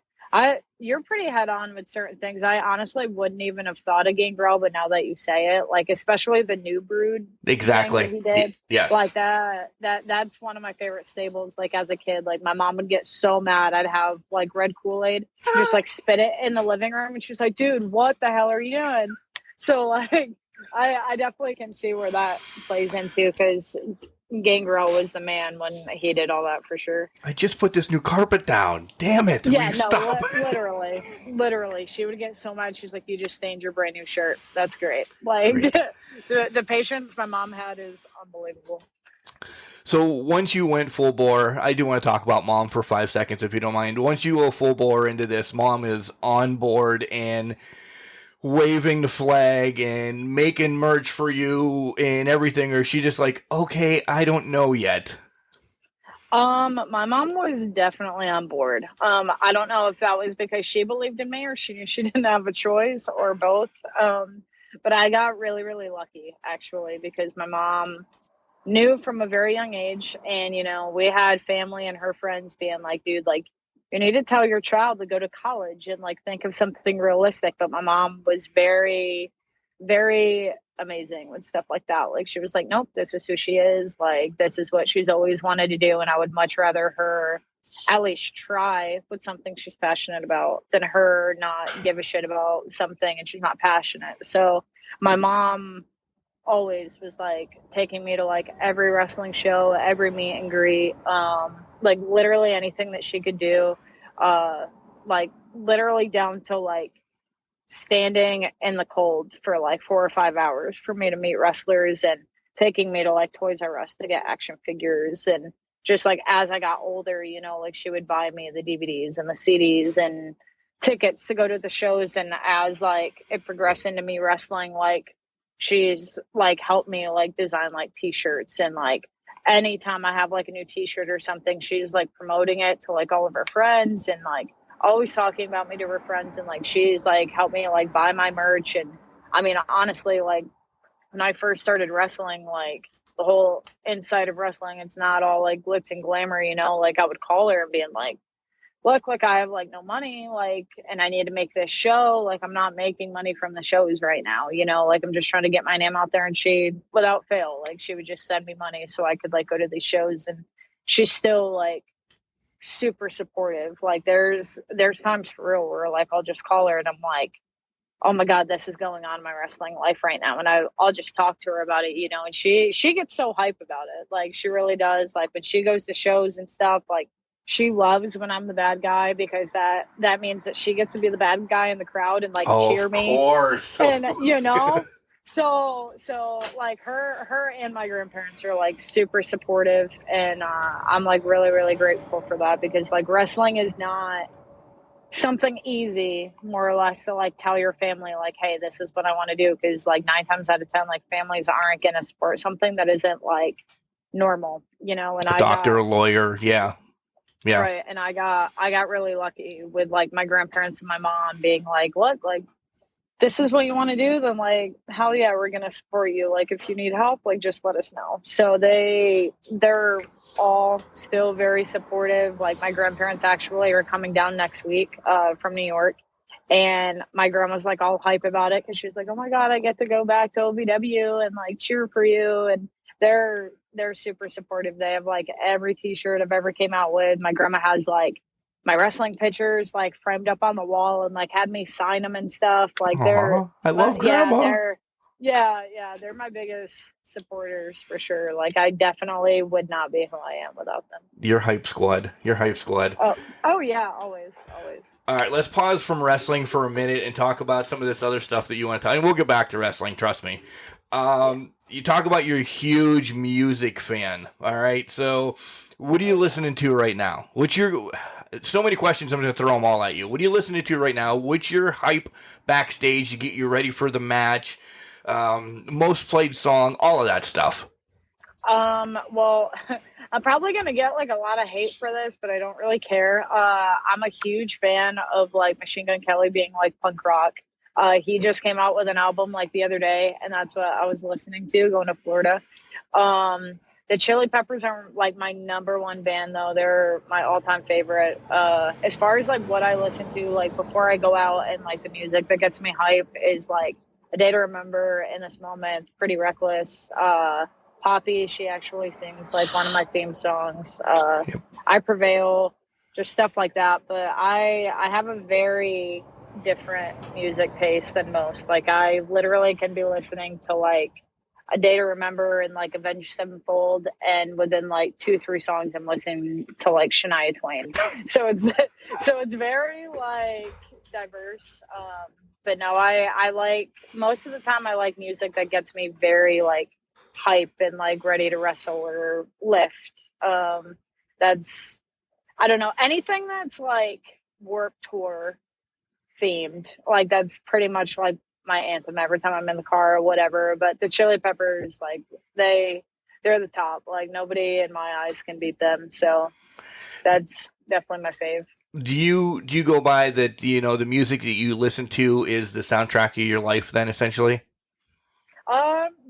you're pretty head on with certain things. I honestly wouldn't even have thought of Gangrel, but now that you say it, like especially the New Brood Exactly. thing that he did, Yes. like that's one of my favorite stables. Like as a kid, like my mom would get so mad. I'd have like red Kool-Aid, just like spit it in the living room, and she's like, "Dude, what the hell are you doing?" So like, I definitely can see where that plays into because Gangrel was the man when he did all that for sure. I just put this new carpet down. Damn it. Will you stop? Literally. She would get so mad. She's like, "You just stained your brand new shirt." That's great. Like Great. the patience my mom had is unbelievable. So once you went full bore, I do want to talk about Mom for 5 seconds, if you don't mind. Once you go full bore into this, Mom is on board and waving the flag and making merch for you and everything, or is she just like, okay, I don't know yet? My mom was definitely on board. I don't know if that was because she believed in me or she knew she didn't have a choice or both. But I got really, really lucky actually because my mom knew from a very young age, and you know, we had family and her friends being like, "Dude, like you need to tell your child to go to college and like think of something realistic." But my mom was very, very amazing with stuff like that. Like she was like, "Nope, this is who she is. Like this is what she's always wanted to do." And I would much rather her at least try with something she's passionate about than her not give a shit about something and she's not passionate. So my mom always was like taking me to like every wrestling show, every meet and greet, like literally anything that she could do, like literally down to like standing in the cold for like 4 or 5 hours for me to meet wrestlers and taking me to like Toys R Us to get action figures. And just like as I got older, you know, like she would buy me the DVDs and the CDs and tickets to go to the shows. And as like it progressed into me wrestling, like she's like helped me like design like t-shirts, and like anytime I have like a new t-shirt or something, she's like promoting it to like all of her friends and like always talking about me to her friends, and like she's like helped me like buy my merch. And I mean honestly, like when I first started wrestling, like the whole inside of wrestling, it's not all like glitz and glamour, you know. Like I would call her and being like, "Look, like I have like no money, like, and I need to make this show. Like I'm not making money from the shows right now, you know, like I'm just trying to get my name out there." And she, without fail, like she would just send me money so I could like go to these shows. And she's still like super supportive. Like there's times for real where like I'll just call her and I'm like, oh my God, this is going on in my wrestling life right now. And I'll just talk to her about it, you know, and she gets so hype about it. Like she really does. Like when she goes to shows and stuff, like she loves when I'm the bad guy, because that means that she gets to be the bad guy in the crowd and like Oh, cheer of me. course. And, you know, so like her and my grandparents are like super supportive. And I'm like really, really grateful for that, because like wrestling is not something easy, more or less, to like tell your family like, hey, this is what I want to do, because like 9 times out of 10, like families aren't gonna support something that isn't like normal, you know. And A doctor, a lawyer, yeah. Right, and I got really lucky with like my grandparents and my mom being like, look, like this is what you want to do, then like hell yeah, we're gonna support you. Like if you need help, like just let us know. So they're all still very supportive. Like my grandparents actually are coming down next week from New York, and my grandma's like all hype about it, because she's like, oh my God, I get to go back to OVW and like cheer for you. And they're super supportive. They have like every t-shirt I've ever came out with. My grandma has like my wrestling pictures like framed up on the wall and like had me sign them and stuff. Like I love Grandma. they're my biggest supporters for sure. Like I definitely would not be who I am without them. Your hype squad. Oh yeah, always. All right, let's pause from wrestling for a minute and talk about some of this other stuff that you want to talk. And we'll get back to wrestling, trust me. You talk about you're a huge music fan. All right, so what are you listening to right now? So many questions, I'm going to throw them all at you. What are you listening to right now? What's your hype backstage to get you ready for the match? Most played song, all of that stuff. Well, I'm probably going to get like a lot of hate for this, but I don't really care. I'm a huge fan of like Machine Gun Kelly being like punk rock. He just came out with an album like the other day, and that's what I was listening to going to Florida. The Chili Peppers are like my number one band, though. They're my all-time favorite. As far as like what I listen to, like before I go out, and like the music that gets me hype is like A Day to Remember, In This Moment, Pretty Reckless. Poppy, she actually sings like one of my theme songs. Yep. I Prevail, just stuff like that. But I have a very different music taste than most. Like I literally can be listening to like A Day to Remember and like Avenged Sevenfold, and within like 2-3 songs I'm listening to like Shania Twain. So it's very like diverse. But no, I like, most of the time I like music that gets me very like hype and like ready to wrestle or lift. That's, I don't know, anything that's like Warped Tour themed, like that's pretty much like my anthem every time I'm in the car or whatever. But the Chili Peppers, like they're the top. Like nobody in my eyes can beat them. So that's definitely my fave. Do you go by that, you know, the music that you listen to is the soundtrack of your life then, essentially?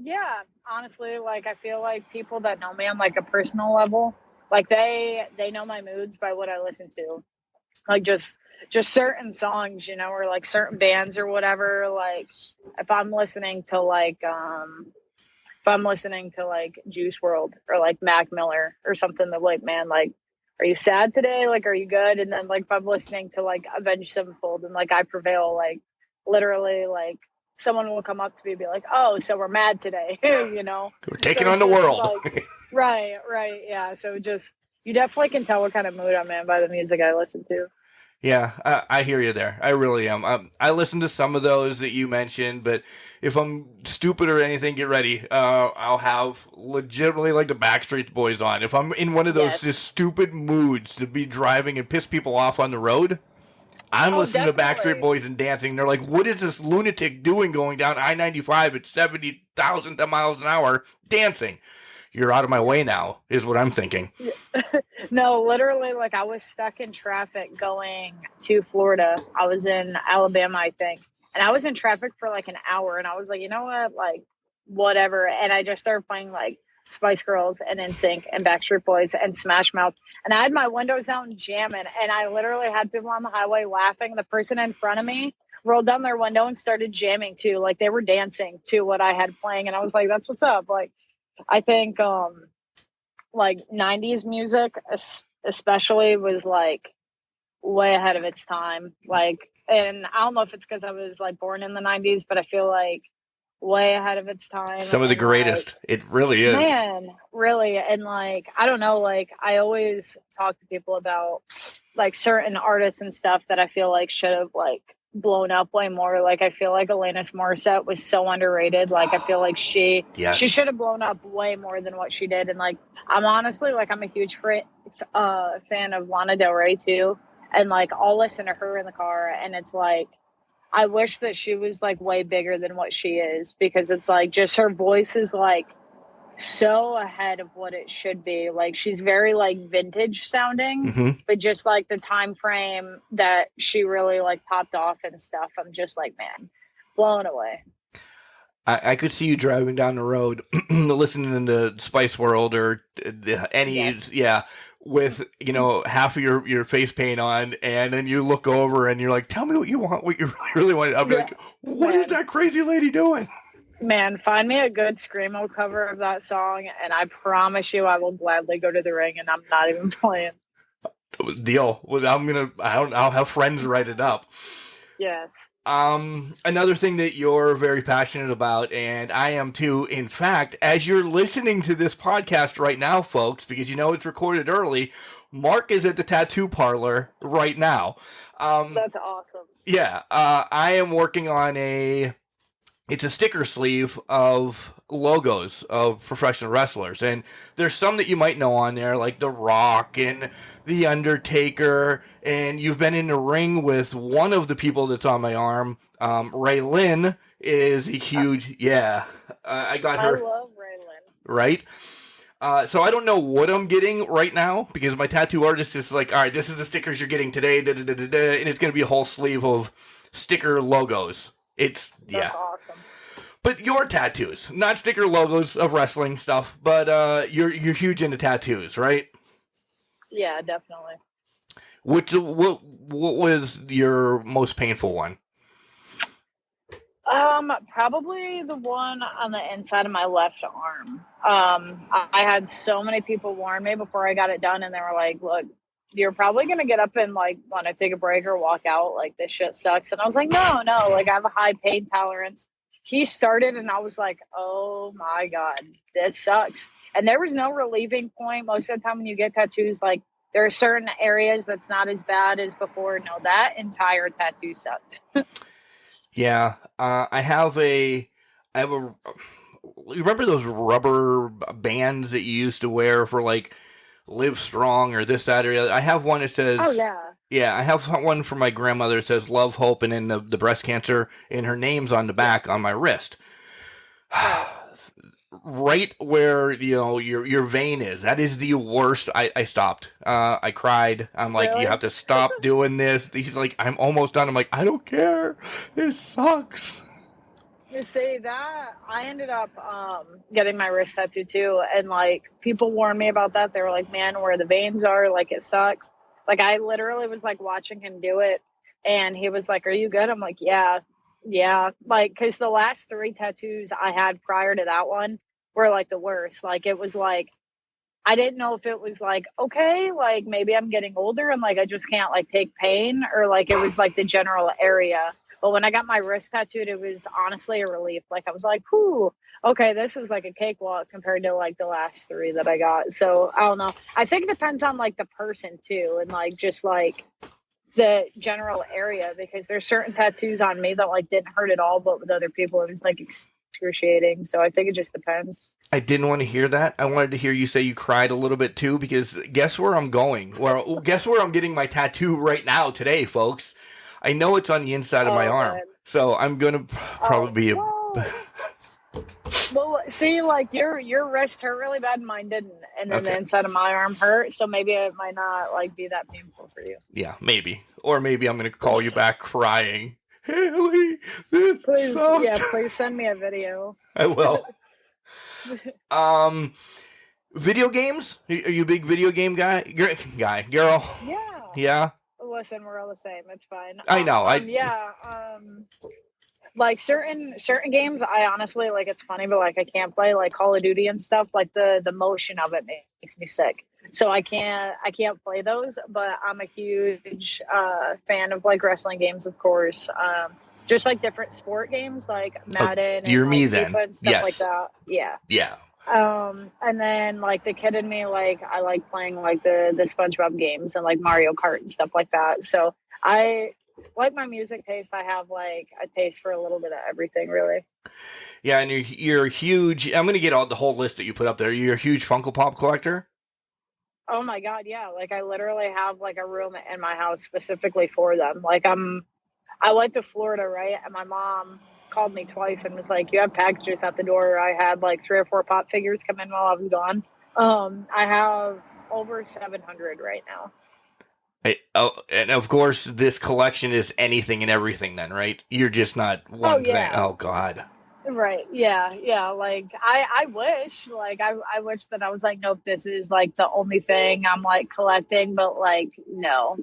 Yeah, honestly, like I feel like people that know me on like a personal level, like they know my moods by what I listen to. Like just certain songs, you know, or like certain bands or whatever. Like if I'm listening to like Juice World or like Mac Miller or something, that like, man, like, are you sad today? Like, are you good? And then like if I'm listening to like Avenged Sevenfold and like I Prevail, like literally like someone will come up to me and be like, oh, so we're mad today. You know, we're taking on the world. Like, right, yeah. So just, you definitely can tell what kind of mood I'm in by the music I listen to. Yeah, I hear you there. I really am. I listen to some of those that you mentioned, but if I'm stupid or anything, get ready. I'll have legitimately like the Backstreet Boys on. If I'm in one of those just stupid moods to be driving and piss people off on the road, I'm listening to Backstreet Boys and dancing. They're like, what is this lunatic doing going down I-95 at 70,000 miles an hour dancing? You're out of my way now, is what I'm thinking. No, literally, like I was stuck in traffic going to Florida. I was in Alabama, I think. And I was in traffic for like an hour. And I was like, you know what? Like, whatever. And I just started playing like Spice Girls and NSYNC and Backstreet Boys and Smash Mouth. And I had my windows down jamming. And I literally had people on the highway laughing. The person in front of me rolled down their window and started jamming too. Like they were dancing to what I had playing. And I was like, that's what's up. Like, I think like 90s music especially was like way ahead of its time. Like and I don't know if it's because I was like born in the 90s, but I feel like way ahead of its time. Some of the And, greatest. like, It really is. man, really. And like, I don't know, like I always talk to people about like certain artists and stuff that I feel like should have like blown up way more. Like I feel like Alanis Morissette was so underrated. Like I feel like she Yes. should have blown up way more than what she did. And like I'm honestly like I'm a huge fan of Lana Del Rey too. And like I'll listen to her in the car, and it's like I wish that she was like way bigger than what she is, because it's like just her voice is like so ahead of what it should be. Like she's very like vintage sounding, but just like the time frame that she really like popped off and stuff, I'm just like, man, blown away. I could see you driving down the road, listening to Spice World or any, yeah, with, you know, half of your face paint on, and then you look over and you're like, tell me what you want, what you really want. I'll be like, what is that crazy lady doing? Man, find me a good Screamo cover of that song, and I promise you I will gladly go to the ring, and I'm not even playing. Deal. Well, I'll have friends write it up. Yes. Another thing that you're very passionate about, and I am too. In fact, as you're listening to this podcast right now, folks, because you know it's recorded early, Mark is at the tattoo parlor right now. That's awesome. Yeah, I am working on it's a sticker sleeve of logos of professional wrestlers. And there's some that you might know on there, like The Rock and The Undertaker. And you've been in the ring with one of the people that's on my arm. Ray Lynn is a huge, I got her. I love Ray Lynn. Right? So I don't know what I'm getting right now, because my tattoo artist is like, all right, this is the stickers you're getting today, and it's going to be a whole sleeve of sticker logos. That's awesome. But your tattoos, not sticker logos of wrestling stuff, but you're huge into tattoos, right? Yeah, definitely. What was your most painful one? Probably the one on the inside of my left arm. I had so many people warn me before I got it done, and they were like, look, you're probably going to get up and like want to take a break or walk out. Like, this shit sucks. And I was like, no, like I have a high pain tolerance. He started and I was like, oh my God, this sucks. And there was no relieving point. Most of the time when you get tattoos, like there are certain areas that's not as bad as before. No, that entire tattoo sucked. Yeah. I have a, you remember those rubber bands that you used to wear for like Live Strong or this, that, or the other? I have one that says, oh yeah. Yeah, I have one from my grandmother that says love, hope, and then the breast cancer, and her name's on the back on my wrist. Right where, you know, your vein is. That is the worst. I stopped. I cried. I'm like, Really? You have to stop doing this. He's like, I'm almost done. I'm like, I don't care. This sucks. You see that I ended up getting my wrist tattoo too, and like people warned me about that. They were like, man, where the veins are, like it sucks. Like I literally was like watching him do it, and he was like, are you good? I'm like, yeah, like because the last 3 tattoos I had prior to that one were like the worst. Like it was like I didn't know if it was like, okay, like maybe I'm getting older and like I just can't like take pain, or like it was like the general area. But when I got my wrist tattooed, it was honestly a relief. Like I was like, whew, okay, this is like a cakewalk compared to like the last 3 that I got. So I don't know. I think it depends on like the person too, and like just like the general area, because there's certain tattoos on me that like didn't hurt at all, but with other people it was like excruciating. So I think it just depends. I didn't want to hear that. I wanted to hear you say you cried a little bit too, because guess where I'm going? Well, guess where I'm getting my tattoo right now today, folks. I know it's on the inside of my arm, man. so I'm gonna probably be Well, see, like your wrist hurt really bad, and mine didn't, and then the inside of my arm hurt. So maybe it might not like be that painful for you. Yeah, maybe, or maybe I'm gonna call you back crying. Haley, this Please, sucked. yeah, please send me a video. I will. Video games? Are you a big video game guy? Girl? Yeah. Yeah. Listen, we're all the same. It's fine. I know. Like certain games, I honestly like. It's funny, but like I can't play like Call of Duty and stuff. Like the motion of it makes me sick. So I can't play those, but I'm a huge fan of like wrestling games, of course. Just like different sport games like Madden You're and me like then. FIFA and stuff like Yes. that. Yeah. Yeah. And then like the kid in me, like I like playing like the SpongeBob games and like Mario Kart and stuff like that. So I like my music taste. I have like a taste for a little bit of everything, really. Yeah, and you're a huge. I'm gonna get all the whole list that you put up there. You're a huge Funko Pop collector. Oh my God, yeah. Like I literally have like a room in my house specifically for them. Like I went to Florida, right? And my mom called me twice and was like, "You have packages at the door." I had like 3 or 4 pop figures come in while I was gone. I have over 700 right now. And of course, this collection is anything and everything. Then, right? You're just not one thing. Oh God. Right. Yeah. Yeah. Like I wish, like I wish that I was like, nope, this is like the only thing I'm like collecting, but like no,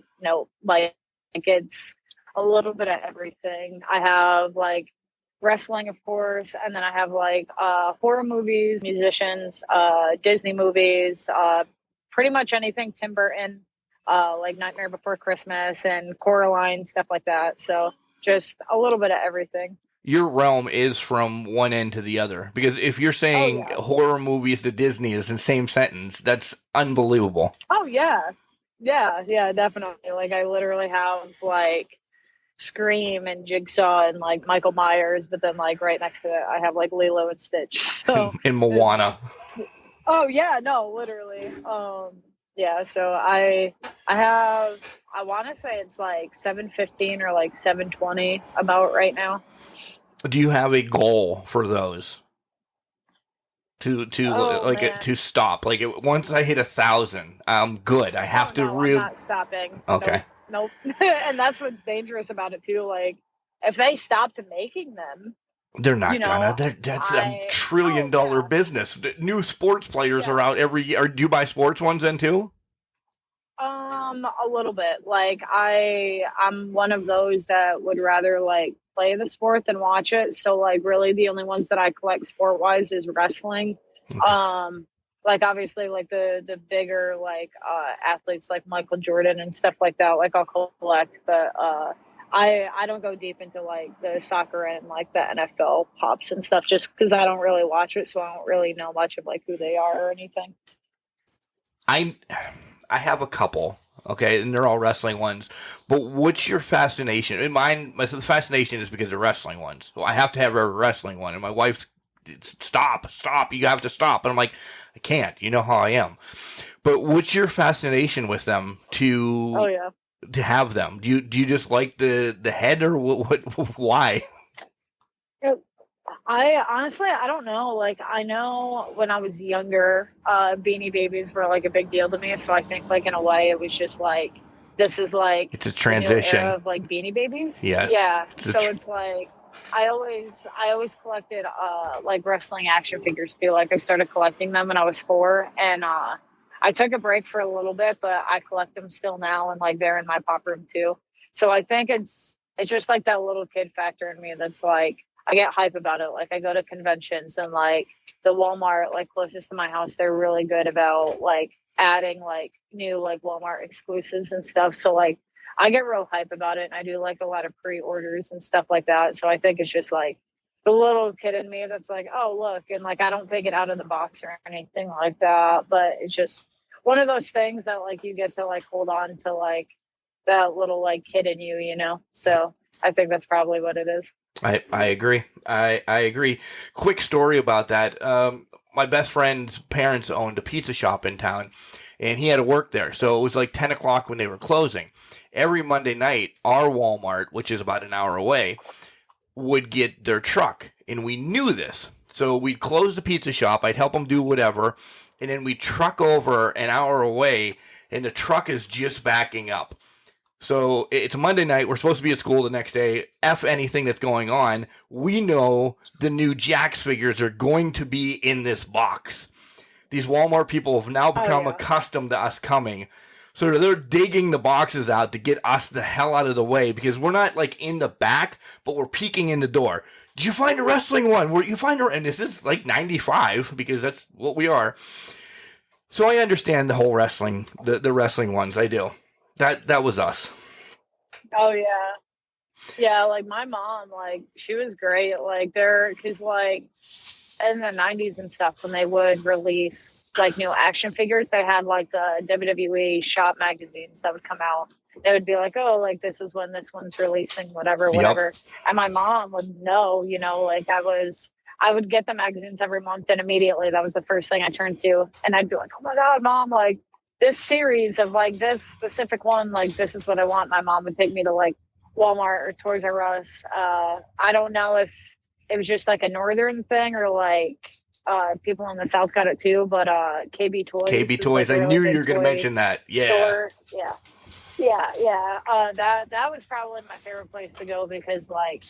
like it's a little bit of everything. I have like wrestling, of course, and then I have like horror movies, musicians, Disney movies, pretty much anything Tim Burton, like Nightmare Before Christmas and Coraline, stuff like that. So just a little bit of everything. Your realm is from one end to the other, because if you're saying horror movies to Disney is in the same sentence, that's unbelievable. Oh yeah, definitely. Like I literally have like Scream and Jigsaw and like Michael Myers, but then like right next to it, I have like Lilo and Stitch. So in Moana. Oh yeah, no, literally. Yeah. So I have. I want to say it's like 715 or like 720 about right now. Do you have a goal for those? To stop. Like once I hit 1,000, I'm good. I have to I'm not stopping. Okay. Nope. And that's what's dangerous about it too. Like if they stopped making them, they're not gonna. That's a $1 trillion business. New sports players are out every year. Do you buy sports ones then too? A little bit. Like I'm one of those that would rather like play the sport than watch it. So like really the only ones that I collect sport wise is wrestling. Okay. Like obviously like the bigger like athletes like Michael Jordan and stuff like that, like I'll collect, but I don't go deep into like the soccer and like the NFL pops and stuff just because I don't really watch it, so I don't really know much of like who they are or anything. I have a couple, okay, and they're all wrestling ones. But what's your fascination? And my fascination is because of wrestling ones. So I have to have a wrestling one, and my wife's stop, you have to stop, and I'm like, I can't. You know how I am. But what's your fascination with them to have them? Do you just like the head or what why? I honestly, I don't know. Like, I know when I was younger, Beanie Babies were like a big deal to me. So I think, like, in a way, it was just like, this is like it's a transition era of like Beanie Babies. Yes. Yeah. It's like I always collected like wrestling action figures too. Like I started collecting them when I was 4, and I took a break for a little bit, but I collect them still now, and like they're in my pop room too. So I think it's just like that little kid factor in me that's like. I get hype about it. Like I go to conventions and like the Walmart like closest to my house, they're really good about like adding like new like Walmart exclusives and stuff. So like I get real hype about it, and I do like a lot of pre-orders and stuff like that. So I think it's just like the little kid in me that's like, oh look, and like I don't take it out of the box or anything like that. But it's just one of those things that like you get to like hold on to like that little like kid in you, you know? So I think that's probably what it is. I agree. I agree. Quick story about that. My best friend's parents owned a pizza shop in town, and he had to work there. So it was like 10 o'clock when they were closing. Every Monday night, our Walmart, which is about an hour away, would get their truck. And we knew this. So we'd close the pizza shop. I'd help them do whatever. And then we'd truck over an hour away, and the truck is just backing up. So it's a Monday night. We're supposed to be at school the next day. F anything that's going on. We know the new Jax figures are going to be in this box. These Walmart people have now become accustomed to us coming. So they're digging the boxes out to get us the hell out of the way because we're not like in the back, but we're peeking in the door. Did you find a wrestling one? Where you find her? And this is like 95 because that's what we are. So I understand the whole wrestling, the wrestling ones. I do. That was us. Oh yeah. Yeah, like my mom, like she was great. Like cause like in the 90s and stuff, when they would release like new action figures, they had like the WWE shop magazines that would come out. They would be like, oh, like this is when this one's releasing, whatever, Yep. whatever. And my mom would know, you know, like I would get the magazines every month, and immediately that was the first thing I turned to. And I'd be like, oh my God, mom, like this series of like this specific one, like this is what I want. My mom would take me to like Walmart or Toys R Us. I don't know if it was just like a northern thing or like people in the south got it too, but KB Toys KB was like Toys. a I really knew you big were going to toy mention that. Yeah. store. Yeah. That was probably my favorite place to go because like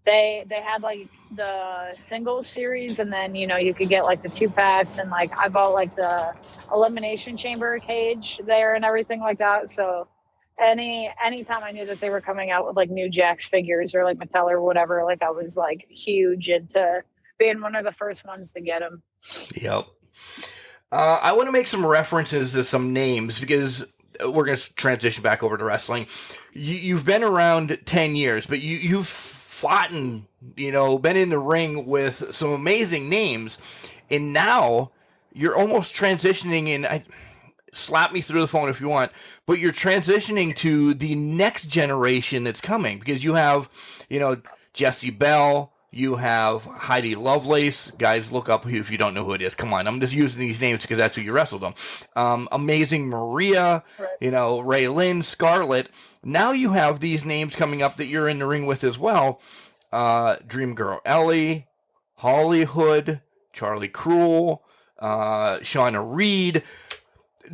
they had like the single series, and then you know you could get like the 2 packs, and like I bought like the elimination chamber cage there and everything like that. So anytime I knew that they were coming out with like new Jax figures or like Mattel or whatever, like I was like huge into being one of the first ones to get them. Yep. I want to make some references to some names because we're going to transition back over to wrestling. You've been around 10 years, but you've fought and, you know, been in the ring with some amazing names. And now you're almost transitioning in. Slap me through the phone if you want, but you're transitioning to the next generation that's coming because you have, you know, Jessie Bell, you have Heidi Lovelace. Guys, look up if you don't know who it is. Come on, I'm just using these names because that's who you wrestled them. Amazing Maria, Right. you know, Ray Lynn, Scarlett. Now you have these names coming up that you're in the ring with as well. Dream Girl Ellie, Hollywood, Charlie Cruel, Shauna Reed.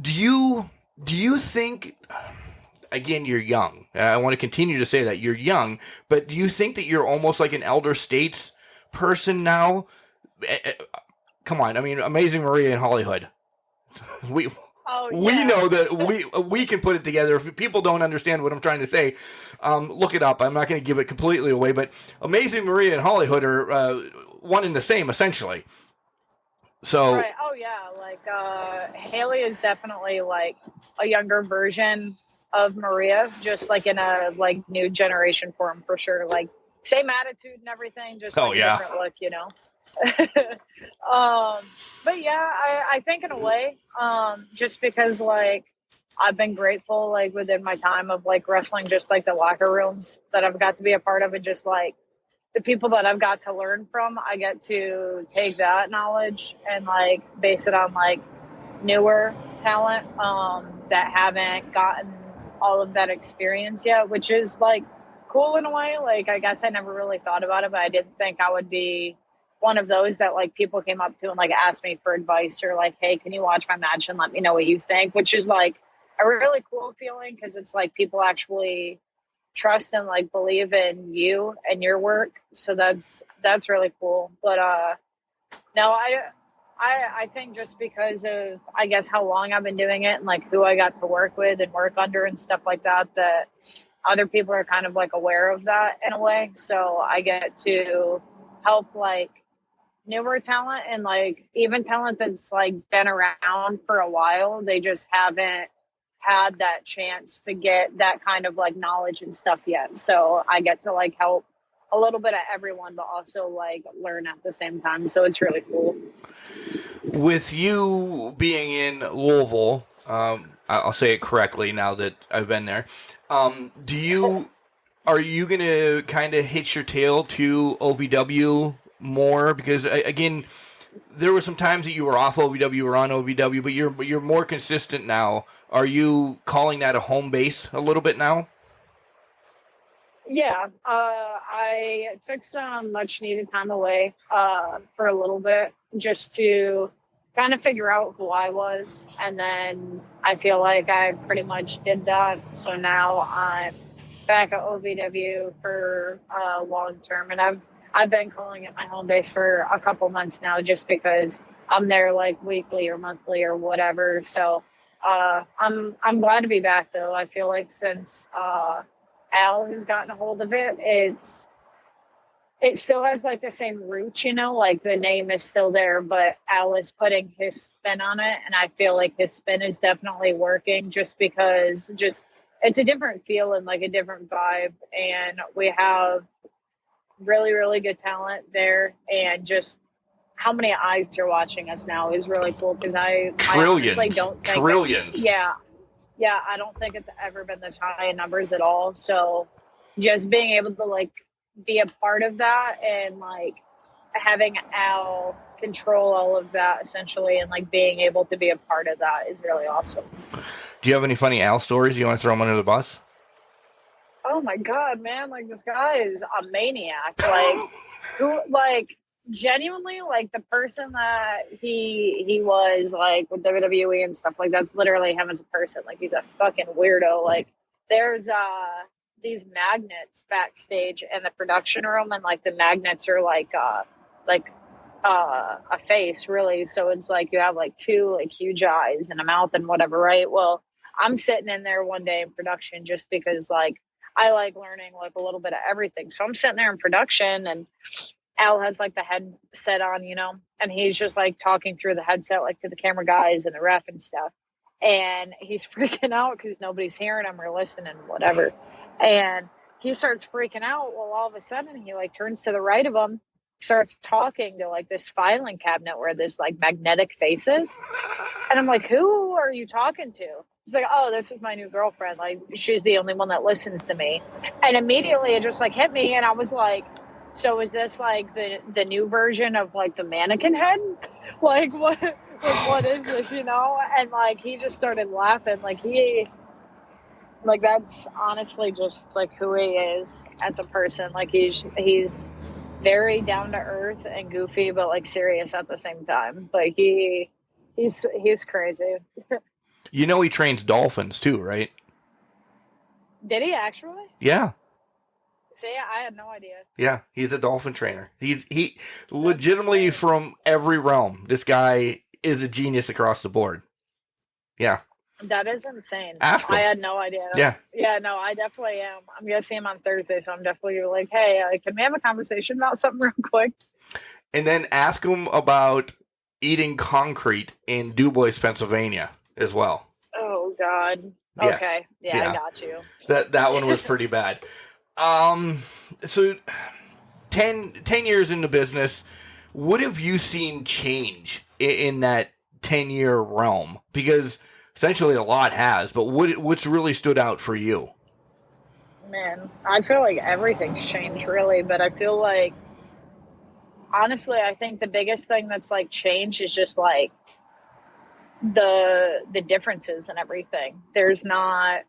Do you think, again, you're young, and I want to continue to say that you're young, but do you think that you're almost like an elder states person now? Come on, I mean, Amazing Maria and Hollywood. We Oh we yeah. know that we can put it together. If people don't understand what I'm trying to say, look it up. I'm not going to give it completely away, but Amazing Maria and Hollywood are one and the same, essentially. So, Right. Oh yeah. Like Hayley is definitely like a younger version of Maria, just like in a like new generation form for sure. Like same attitude and everything, just Oh, like yeah. a different look, you know. But yeah, I think in a way, just because like I've been grateful like within my time of like wrestling, just like the locker rooms that I've got to be a part of, and just like the people that I've got to learn from, I get to take that knowledge and like base it on like newer talent that haven't gotten all of that experience yet, which is like cool in a way. Like I guess I never really thought about it, but I didn't think I would be one of those that like people came up to and like asked me for advice or like, hey, can you watch my match and let me know what you think, which is like a really cool feeling because it's like people actually trust and like believe in you and your work. So that's really cool. But no, I think just because of I guess how long I've been doing it and like who I got to work with and work under and stuff like that, that other people are kind of like aware of that in a way. So I get to help like newer talent and like even talent that's like been around for a while. They just haven't had that chance to get that kind of like knowledge and stuff yet. So I get to like help a little bit of everyone, but also like learn at the same time. So it's really cool. with you being in Louisville, I'll say it correctly now that I've been there. Are you gonna kind of hitch your tail to OVW more? Because again, there were some times that you were off OVW or on OVW, but you're more consistent now. Are you calling that a home base a little bit now? Yeah, I took some much needed time away for a little bit just to kind of figure out who I was. And then I feel like I pretty much did that. So now I'm back at OVW for long term. And I've been calling it my home base for a couple months now just because I'm there like weekly or monthly or whatever. So I'm glad to be back though. I feel like since Al has gotten a hold of it, it still has like the same roots, like the name is still there, but Al is putting his spin on it. And I feel like his spin is definitely working just because it's a different feel and like a different vibe. And we have really, really good talent there. And just how many eyes are watching us now is really cool because I honestly don't think trillions. Yeah, I don't think it's ever been this high in numbers at all. So just being able to like be a part of that and like having Al control all of that essentially and like being able to be a part of that is really awesome. Do you have any funny Al stories? You want to throw them under the bus? Oh my God, man. Like this guy is a maniac. Like who, like genuinely like the person that he was like with WWE and stuff like that's literally him as a person. Like he's a fucking weirdo. Like there's these magnets backstage in the production room and like the magnets are like a face really. So it's like you have like two like huge eyes and a mouth and whatever, right? Well, I'm sitting in there one day in production just because like I like learning like a little bit of everything. So I'm sitting there in production and Al has like the headset on, and he's just like talking through the headset, like to the camera guys and the ref and stuff. And he's freaking out because nobody's hearing him or listening, whatever. And he starts freaking out. Well, all of a sudden he like turns to the right of him, starts talking to like this filing cabinet where there's like magnetic faces. And I'm like, who are you talking to? He's like, oh, this is my new girlfriend. Like, she's the only one that listens to me. And immediately it just like hit me. And I was like, so is this like the new version of like the mannequin head? Like what is this, And like he just started laughing. Like that's honestly just like who he is as a person. Like he's very down to earth and goofy, but like serious at the same time. Like he's crazy. He trains dolphins too, right? Did he actually? Yeah. See, I had no idea. Yeah, he's a dolphin trainer. He legitimately from every realm. This guy is a genius across the board. Yeah. That is insane. Ask him. I had no idea. Yeah. Yeah, no, I definitely am. I'm going to see him on Thursday, so I'm definitely like, hey, can we have a conversation about something real quick? And then ask him about eating concrete in DuBois, Pennsylvania as well. Oh, God. Yeah. Okay. Yeah, I got you. That one was pretty bad. So 10 years in the business, what have you seen change in that 10-year realm? Because essentially a lot has, but what's really stood out for you? Man, I feel like everything's changed really, but I feel like, honestly, I think the biggest thing that's like changed is just like the differences and everything. There's not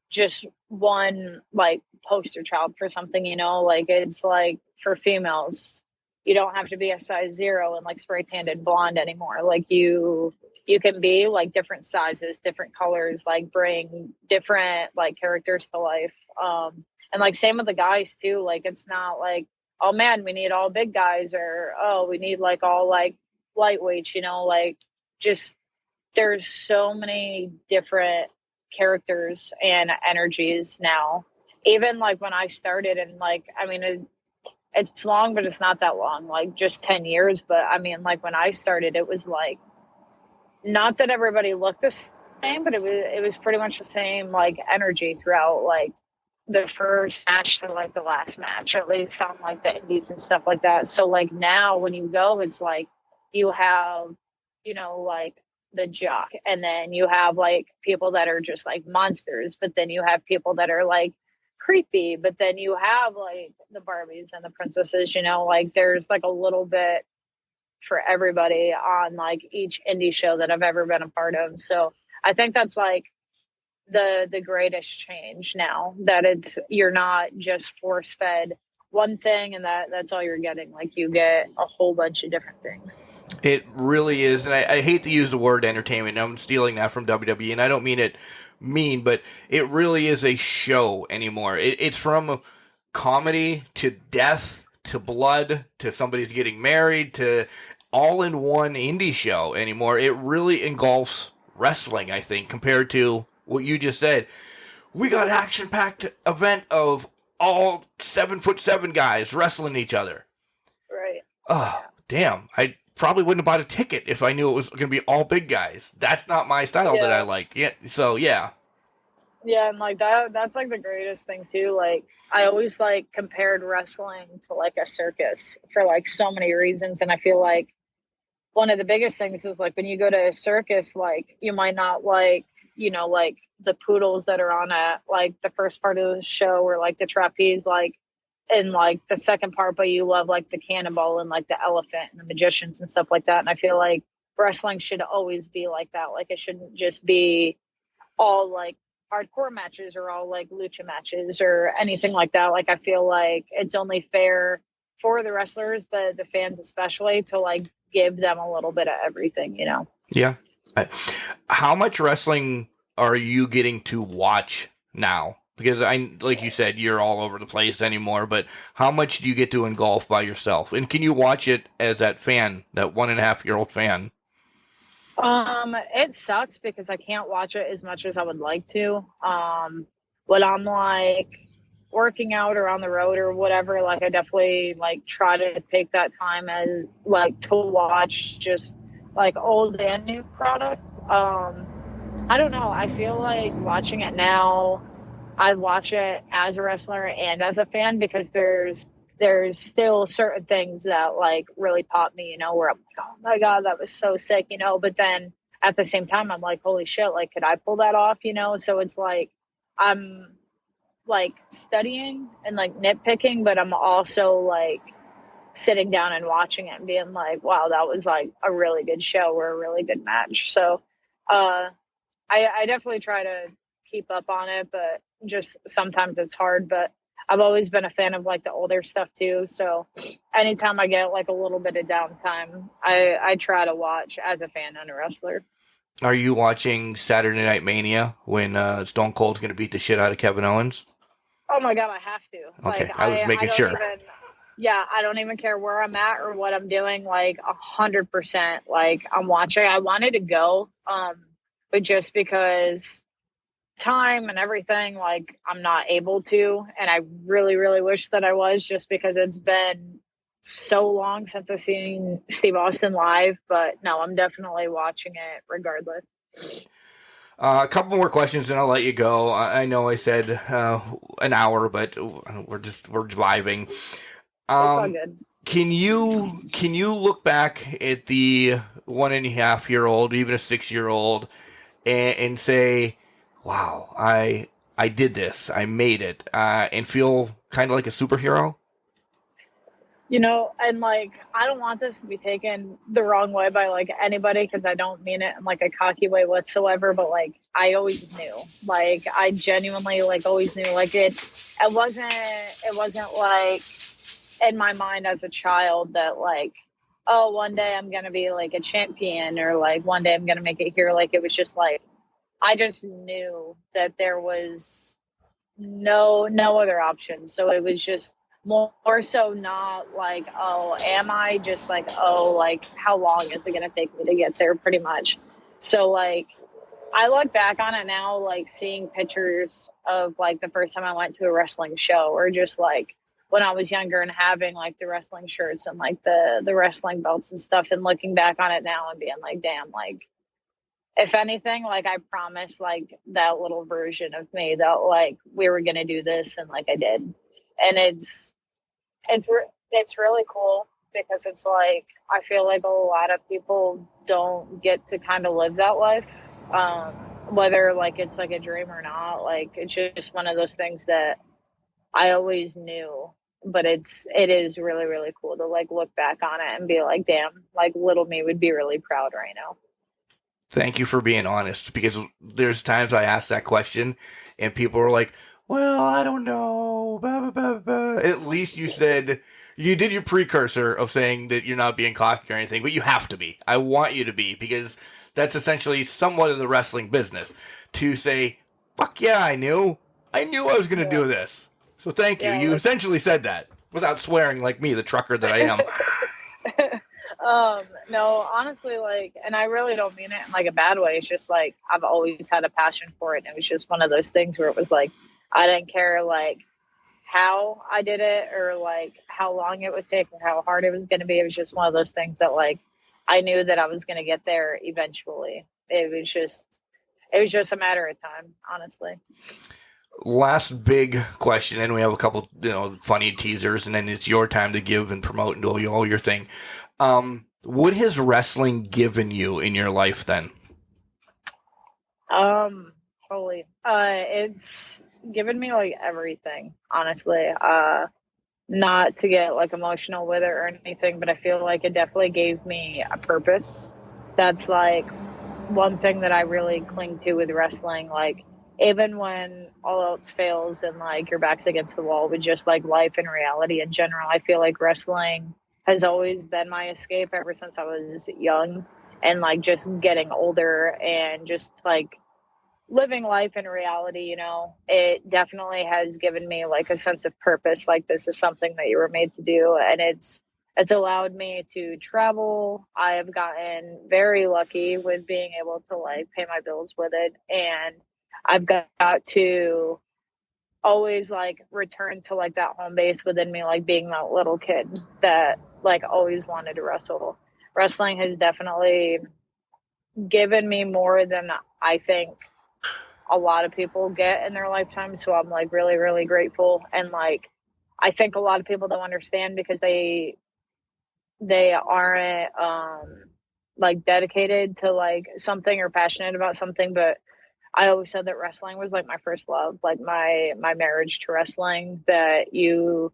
just one like poster child for something, like it's like for females, you don't have to be a size 0 and like spray painted blonde anymore. Like you can be like different sizes, different colors, like bring different like characters to life. And like same with the guys too. Like it's not like, oh man, we need all big guys or, oh, we need like all like lightweights, like just there's so many different characters and energies now. Even like when I started and like, I mean, it's long, but it's not that long, like just 10 years. But I mean, like when I started, it was like, not that everybody looked the same, but it was pretty much the same like energy throughout like the first match to like the last match, at least on like the indies and stuff like that. So like now when you go, it's like you have, like the jock, and then you have like people that are just like monsters, but then you have people that are like creepy, but then you have like the Barbies and the princesses, like there's like a little bit for everybody on like each indie show that I've ever been a part of. So I think that's like the greatest change now, that you're not just force fed one thing and that's all you're getting. Like you get a whole bunch of different things. It really is, and I hate to use the word entertainment. I'm stealing that from WWE, and I don't mean it mean, but it really is a show anymore. It's from comedy to death to blood to somebody's getting married to all in one indie show anymore. It really engulfs wrestling, I think, compared to what you just said. We got an action-packed event of all 7'7" guys wrestling each other. Right. Oh, damn. I probably wouldn't have bought a ticket if I knew it was going to be all big guys. That's not my style that I liked. Yeah. So, yeah. Yeah, and like that's like the greatest thing too. Like I always like compared wrestling to like a circus for like so many reasons. And I feel like one of the biggest things is like when you go to a circus, like you might not like, like the poodles that are on like the first part of the show or like the trapeze, like in like the second part, but you love like the cannonball and like the elephant and the magicians and stuff like that. And I feel like wrestling should always be like that. Like it shouldn't just be all like hardcore matches or all like lucha matches or anything like that. Like I feel like it's only fair for the wrestlers, but the fans especially, to like give them a little bit of everything, Yeah. How much wrestling are you getting to watch now? Because like you said, you're all over the place anymore, but how much do you get to engulf by yourself? And can you watch it as that fan, that 1.5-year-old fan? It sucks because I can't watch it as much as I would like to. When I'm like working out or on the road or whatever, like I definitely like try to take that time as like to watch just like old and new product. I don't know. I feel like watching it now, I watch it as a wrestler and as a fan because there's still certain things that like really pop me, where I'm like, oh my God, that was so sick, but then at the same time, I'm like, holy shit, like, could I pull that off, So it's like, I'm like studying and like nitpicking, but I'm also like sitting down and watching it and being like, wow, that was like a really good show or a really good match. So, I definitely try to keep up on it, but just sometimes it's hard, but I've always been a fan of like the older stuff too. So anytime I get like a little bit of downtime, I try to watch as a fan and a wrestler. Are you watching Saturday Night Mania when Stone Cold's going to beat the shit out of Kevin Owens? Oh my God, I have to. Okay, like, I was making sure. I don't even care where I'm at or what I'm doing. Like 100%, like I'm watching. I wanted to go, but just because time and everything, like I'm not able to, and I really, really wish that I was, just because it's been so long since I've seen Steve Austin live. But no, I'm definitely watching it regardless. A couple more questions and I'll let you go. I know I said an hour, but we're vibing. It's all good. Can you look back at the 1.5-year-old, even a 6-year-old, and say, wow, I did this, I made it, and feel kind of like a superhero? And like, I don't want this to be taken the wrong way by like anybody, because I don't mean it in like a cocky way whatsoever, but like I always knew, like I genuinely like always knew, like it wasn't like in my mind as a child that like, oh, one day I'm gonna be like a champion, or like one day I'm gonna make it here. Like it was just like, I just knew that there was no other option. So it was just more so not like, oh, am I, just like, oh, like how long is it going to take me to get there, pretty much. So like I look back on it now, like seeing pictures of like the first time I went to a wrestling show, or just like when I was younger and having like the wrestling shirts and like the wrestling belts and stuff, and looking back on it now and being like, damn, like if anything, like I promised like that little version of me that like we were going to do this, and like I did. And it's really cool, because it's like, I feel like a lot of people don't get to kind of live that life. Whether like it's like a dream or not, like it's just one of those things that I always knew, but it is really, really cool to like look back on it and be like, damn, like little me would be really proud right now. Thank you for being honest, because there's times I ask that question and people are like, well, I don't know. Blah, blah, blah, blah. At least you said, you did your precursor of saying that you're not being cocky or anything, but you have to be. I want you to be, because that's essentially somewhat of the wrestling business, to say, fuck yeah, I knew I was going to do this. So thank you. You essentially said that without swearing like me, the trucker that I am. No, honestly, like, and I really don't mean it in like a bad way. It's just like, I've always had a passion for it. And it was just one of those things where it was like, I didn't care like how I did it or like how long it would take or how hard it was going to be. It was just one of those things that like I knew that I was going to get there eventually. It was just a matter of time, honestly. Last big question, and we have a couple, funny teasers, and then it's your time to give and promote and do all your thing. What has wrestling given you in your life then? It's given me like everything, honestly. Not to get like emotional with it or anything, but I feel like it definitely gave me a purpose. That's like one thing that I really cling to with wrestling. Like, even when all else fails and like your back's against the wall with just like life and reality in general, I feel like wrestling has always been my escape ever since I was young, and like just getting older and just like living life in reality, it definitely has given me like a sense of purpose. Like, this is something that you were made to do, and it's allowed me to travel. I have gotten very lucky with being able to like pay my bills with it, and I've got to always like return to like that home base within me, like being that little kid that like always wanted to wrestle. Wrestling has definitely given me more than I think a lot of people get in their lifetime. So I'm like really, really grateful. And like, I think a lot of people don't understand because they aren't like dedicated to like something or passionate about something. But I always said that wrestling was like my first love, like my marriage to wrestling, that you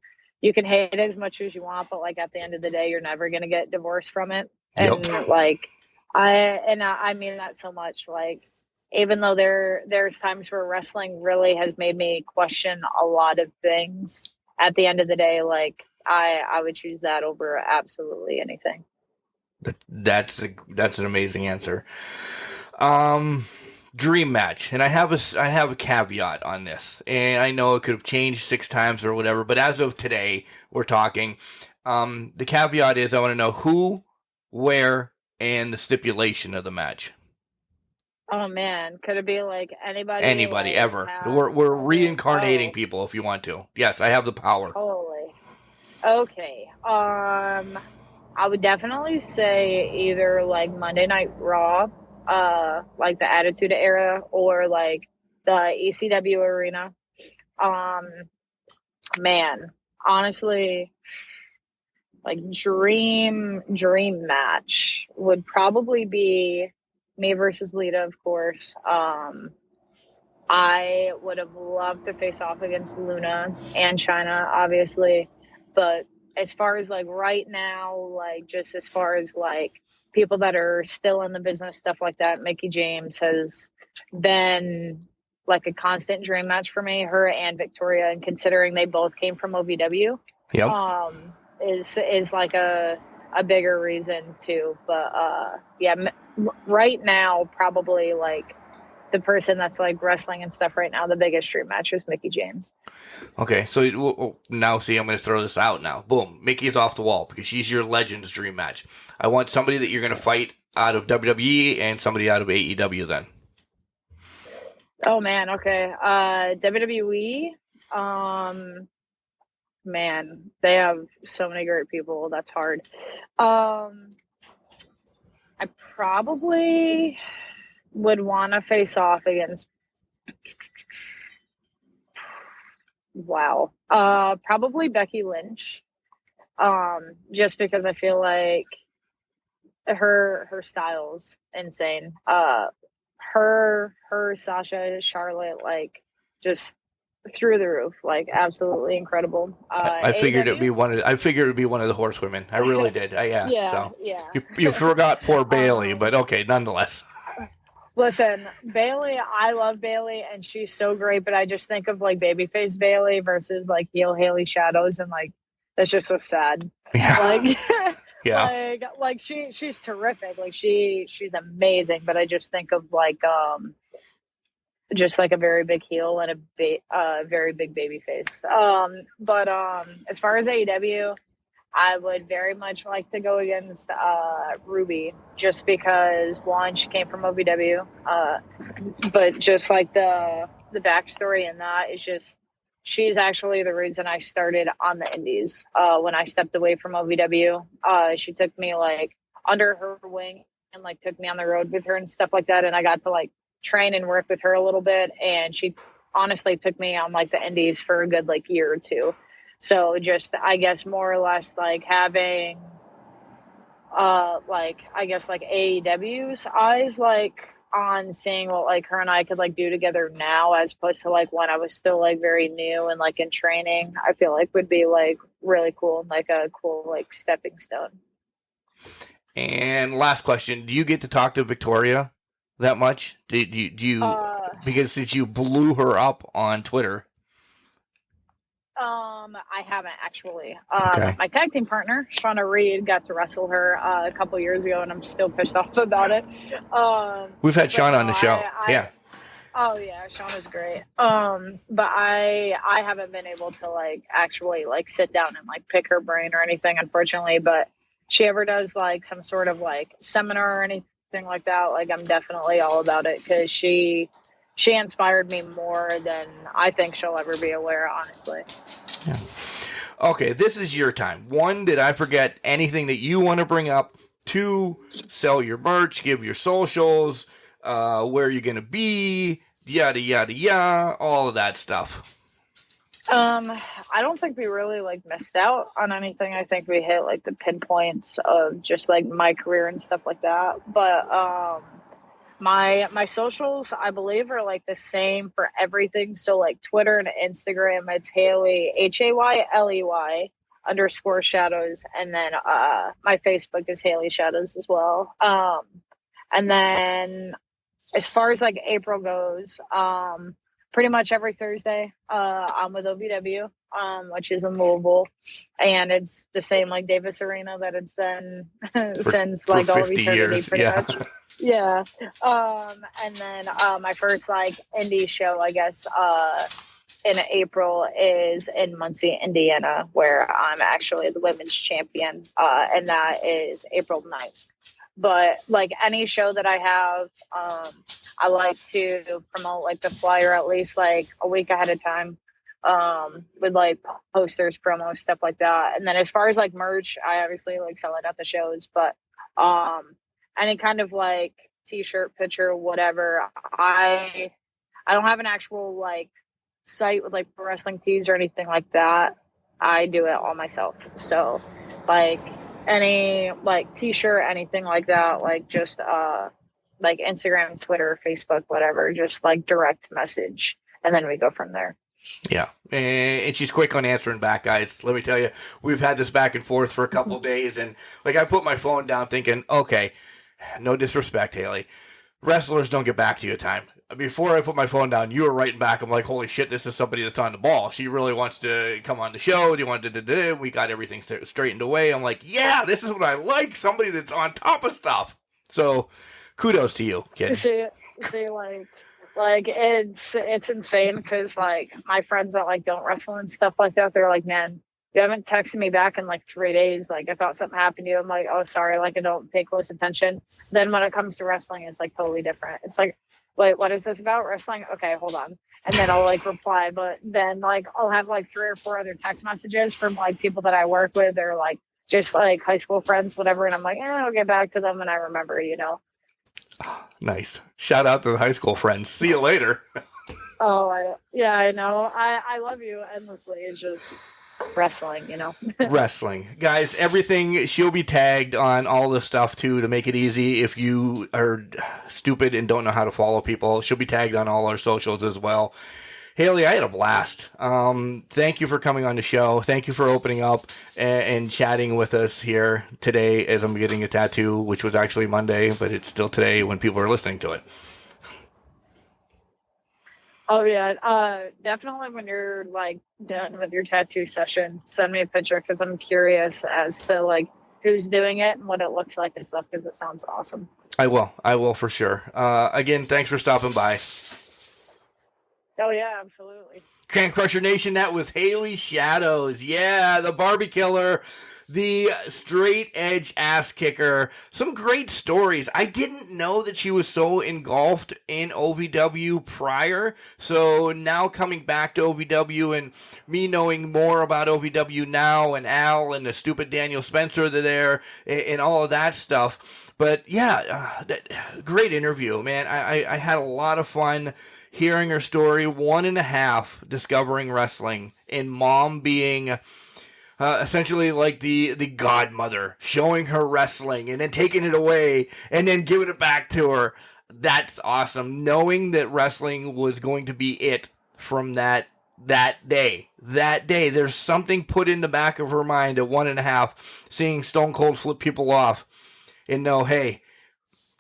can hate it as much as you want, but like at the end of the day, you're never going to get divorced from it. Yep. And like, I mean that so much. Like, even though there's times where wrestling really has made me question a lot of things, at the end of the day, like I would choose that over absolutely anything. That's an amazing answer. Dream match, and I have a caveat on this, and I know it could have changed 6 times or whatever, but as of today, we're talking. The caveat is I want to know who, where, and the stipulation of the match. Oh man, could it be like anybody? Anybody like, ever? past, We're present? reincarnating people if you want to. Yes, I have the power. Holy. Okay. I would definitely say either like Monday Night Raw, like the Attitude Era, or like the ECW arena. Man, honestly, like dream match would probably be me versus Lita, of course. I would have loved to face off against Luna and China, obviously. But as far as like right now, like just as far as like people that are still in the business, stuff like that, Mickie James has been like a constant dream match for me, her and Victoria. And considering they both came from OVW, Yep. is like a bigger reason too. But yeah, right now, probably like the person that's like wrestling and stuff right now, the biggest dream match is Mickie James. Okay, so now see, I'm going to throw this out now. Boom, Mickey's off the wall because she's your Legends dream match. I want somebody that you're going to fight out of WWE and somebody out of AEW then. Oh man, okay. WWE, man, they have so many great people. That's hard. I probably would want to face off against probably Becky Lynch. Just because I feel like her style's insane. Her Sasha, Charlotte, like just through the roof, like absolutely incredible. I figured it'd be one of the horsewomen. I really did. Yeah, So yeah. you forgot poor Bailey, but okay, nonetheless. Listen, Bailey, I love Bailey, and she's so great. But I just think of like babyface Bailey versus like heel Hayley Shadows, and like that's just so sad. Yeah. Like, yeah. like she's terrific. Like she's amazing. But I just think of like just like a very big heel and a very big baby face. But as far as AEW, I would very much like to go against Ruby, just because one, she came from OVW, but just like the backstory in that is just she's actually the reason I started on the indies. When I stepped away from OVW, she took me like under her wing and like took me on the road with her and stuff like that. And I got to like train and work with her a little bit. And she honestly took me on like the indies for a good like year or two. So just, I guess, more or less like having, like, I guess like AEW's eyes, like on seeing what like her and I could like do together now, as opposed to like when I was still like very new and like in training, I feel like would be like really cool and like a cool like stepping stone. And last question, do you get to talk to Victoria that much? Do you because since you blew her up on Twitter? I haven't actually. Okay. My tag team partner, Shauna Reed, got to wrestle her a couple years ago, and I'm still pissed off about it. We've had Shauna on the show. Yeah. Oh yeah, Shauna's great. But I haven't been able to like actually like sit down and like pick her brain or anything, unfortunately. But if she ever does like some sort of like seminar or anything like that, like I'm definitely all about it, because she inspired me more than I think she'll ever be aware, honestly. Yeah. Okay, this is your time. 1, did I forget anything that you want to bring up? 2, sell your merch, give your socials, where you're going to be, yada, yada, yada, all of that stuff. I don't think we really like missed out on anything. I think we hit like the pinpoints of just like my career and stuff like that. But, my socials, I believe, are like the same for everything. So like Twitter and Instagram, it's Hayley, Hayley _Shadows. And then my Facebook is Hayley Shadows as well. And then as far as like April goes, pretty much every Thursday, I'm with OVW, which is in Louisville. And it's the same like Davis Arena that it's been since like all of eternity, years. pretty much. Yeah. And then my first like indie show, I guess, in April is in Muncie, Indiana, where I'm actually the women's champion. And that is April 9th. But like any show that I have, I like to promote like the flyer at least like a week ahead of time, with like posters, promos, stuff like that. And then as far as like merch, I obviously like sell it at the shows, but any kind of like t-shirt, picture, whatever. I don't have an actual like site with like pro wrestling tees or anything like that. I do it all myself. So like any like t-shirt, anything like that, like just like Instagram, Twitter, Facebook, whatever, just like direct message, and then we go from there. Yeah, and she's quick on answering back, guys. Let me tell you, we've had this back and forth for a couple of days, and like I put my phone down thinking, okay, no disrespect, Hayley, wrestlers don't get back to you in time. Before I put my phone down, you were writing back. I'm like, holy shit, this is somebody that's on the ball. She really wants to come on the show. Do you want to? We got everything straightened away. I'm like, yeah, this is what I like. Somebody that's on top of stuff. So, kudos to you, kid. See, like it's insane, because like my friends that like don't wrestle and stuff like that, they're like, man, you haven't texted me back in like 3 days. Like I thought something happened to you. I'm like, oh, sorry. Like I don't pay close attention. Then when it comes to wrestling, it's like totally different. It's like, wait, what is this about? Wrestling? Okay, hold on. And then I'll like reply, but then like I'll have like 3 or 4 other text messages from like people that I work with, or like just like high school friends, whatever. And I'm like, I'll get back to them when I remember, you know. Nice. Shout out to the high school friends. See you later. I know. I love you endlessly. It's just wrestling, you know. Wrestling. Guys, everything, she'll be tagged on all this stuff too, to make it easy. If you are stupid and don't know how to follow people, she'll be tagged on all our socials as well. Hayley, I had a blast. Thank you for coming on the show. Thank you for opening up and chatting with us here today as I'm getting a tattoo, which was actually Monday, but it's still today when people are listening to it. Oh yeah, definitely when you're like done with your tattoo session, send me a picture, because I'm curious as to like who's doing it and what it looks like and stuff, because it sounds awesome. I will for sure. Again, thanks for stopping by. Oh yeah, absolutely. Can Crusher Nation, that was Hayley Shadows. Yeah, the Barbie Killer, the straight edge ass kicker. Some great stories. I didn't know that she was so engulfed in OVW prior. So now coming back to OVW and me knowing more about OVW now, and Al and the stupid Daniel Spencer there and all of that stuff. But yeah, great interview, man. I had a lot of fun hearing her story. 1.5 discovering wrestling, and mom being essentially like the godmother, showing her wrestling and then taking it away and then giving it back to her. That's awesome. Knowing that wrestling was going to be it from that day. There's something put in the back of her mind at 1.5, seeing Stone Cold flip people off and know, hey,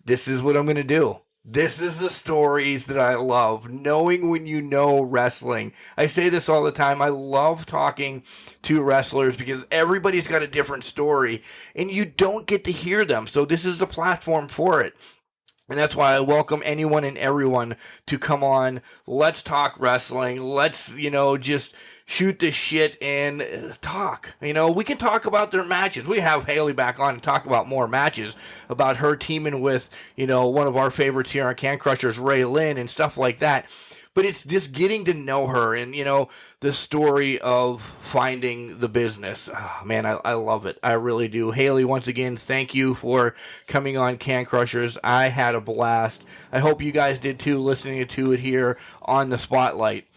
this is what I'm going to do. This is the stories that I love, knowing when you know wrestling. I say this all the time. I love talking to wrestlers because everybody's got a different story, and you don't get to hear them. So this is a platform for it. And that's why I welcome anyone and everyone to come on. Let's talk wrestling. Let's, just shoot the shit and talk. We can talk about their matches. We have Hayley back on and talk about more matches, about her teaming with, one of our favorites here on Can Crushers, Ray Lynn, and stuff like that. But it's just getting to know her and, the story of finding the business. Oh, man, I love it. I really do. Hayley, once again, thank you for coming on Can Crushers. I had a blast. I hope you guys did too, listening to it here on the Spotlight.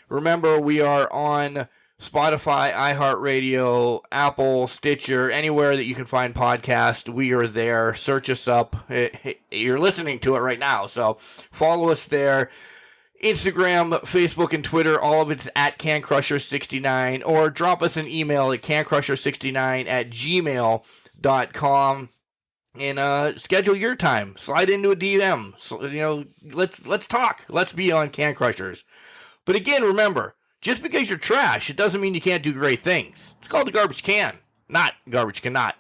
Remember, we are on Spotify, iHeartRadio, Apple, Stitcher, anywhere that you can find podcasts. We are there. Search us up. You're listening to it right now, so follow us there. Instagram, Facebook, and Twitter, all of it's at CanCrusher69, or drop us an email at cancrusher69@gmail.com and schedule your time. Slide into a DM. So, let's talk. Let's be on Can Crushers. But again, remember, just because you're trash, it doesn't mean you can't do great things. It's called the Garbage Can, not Garbage Cannot.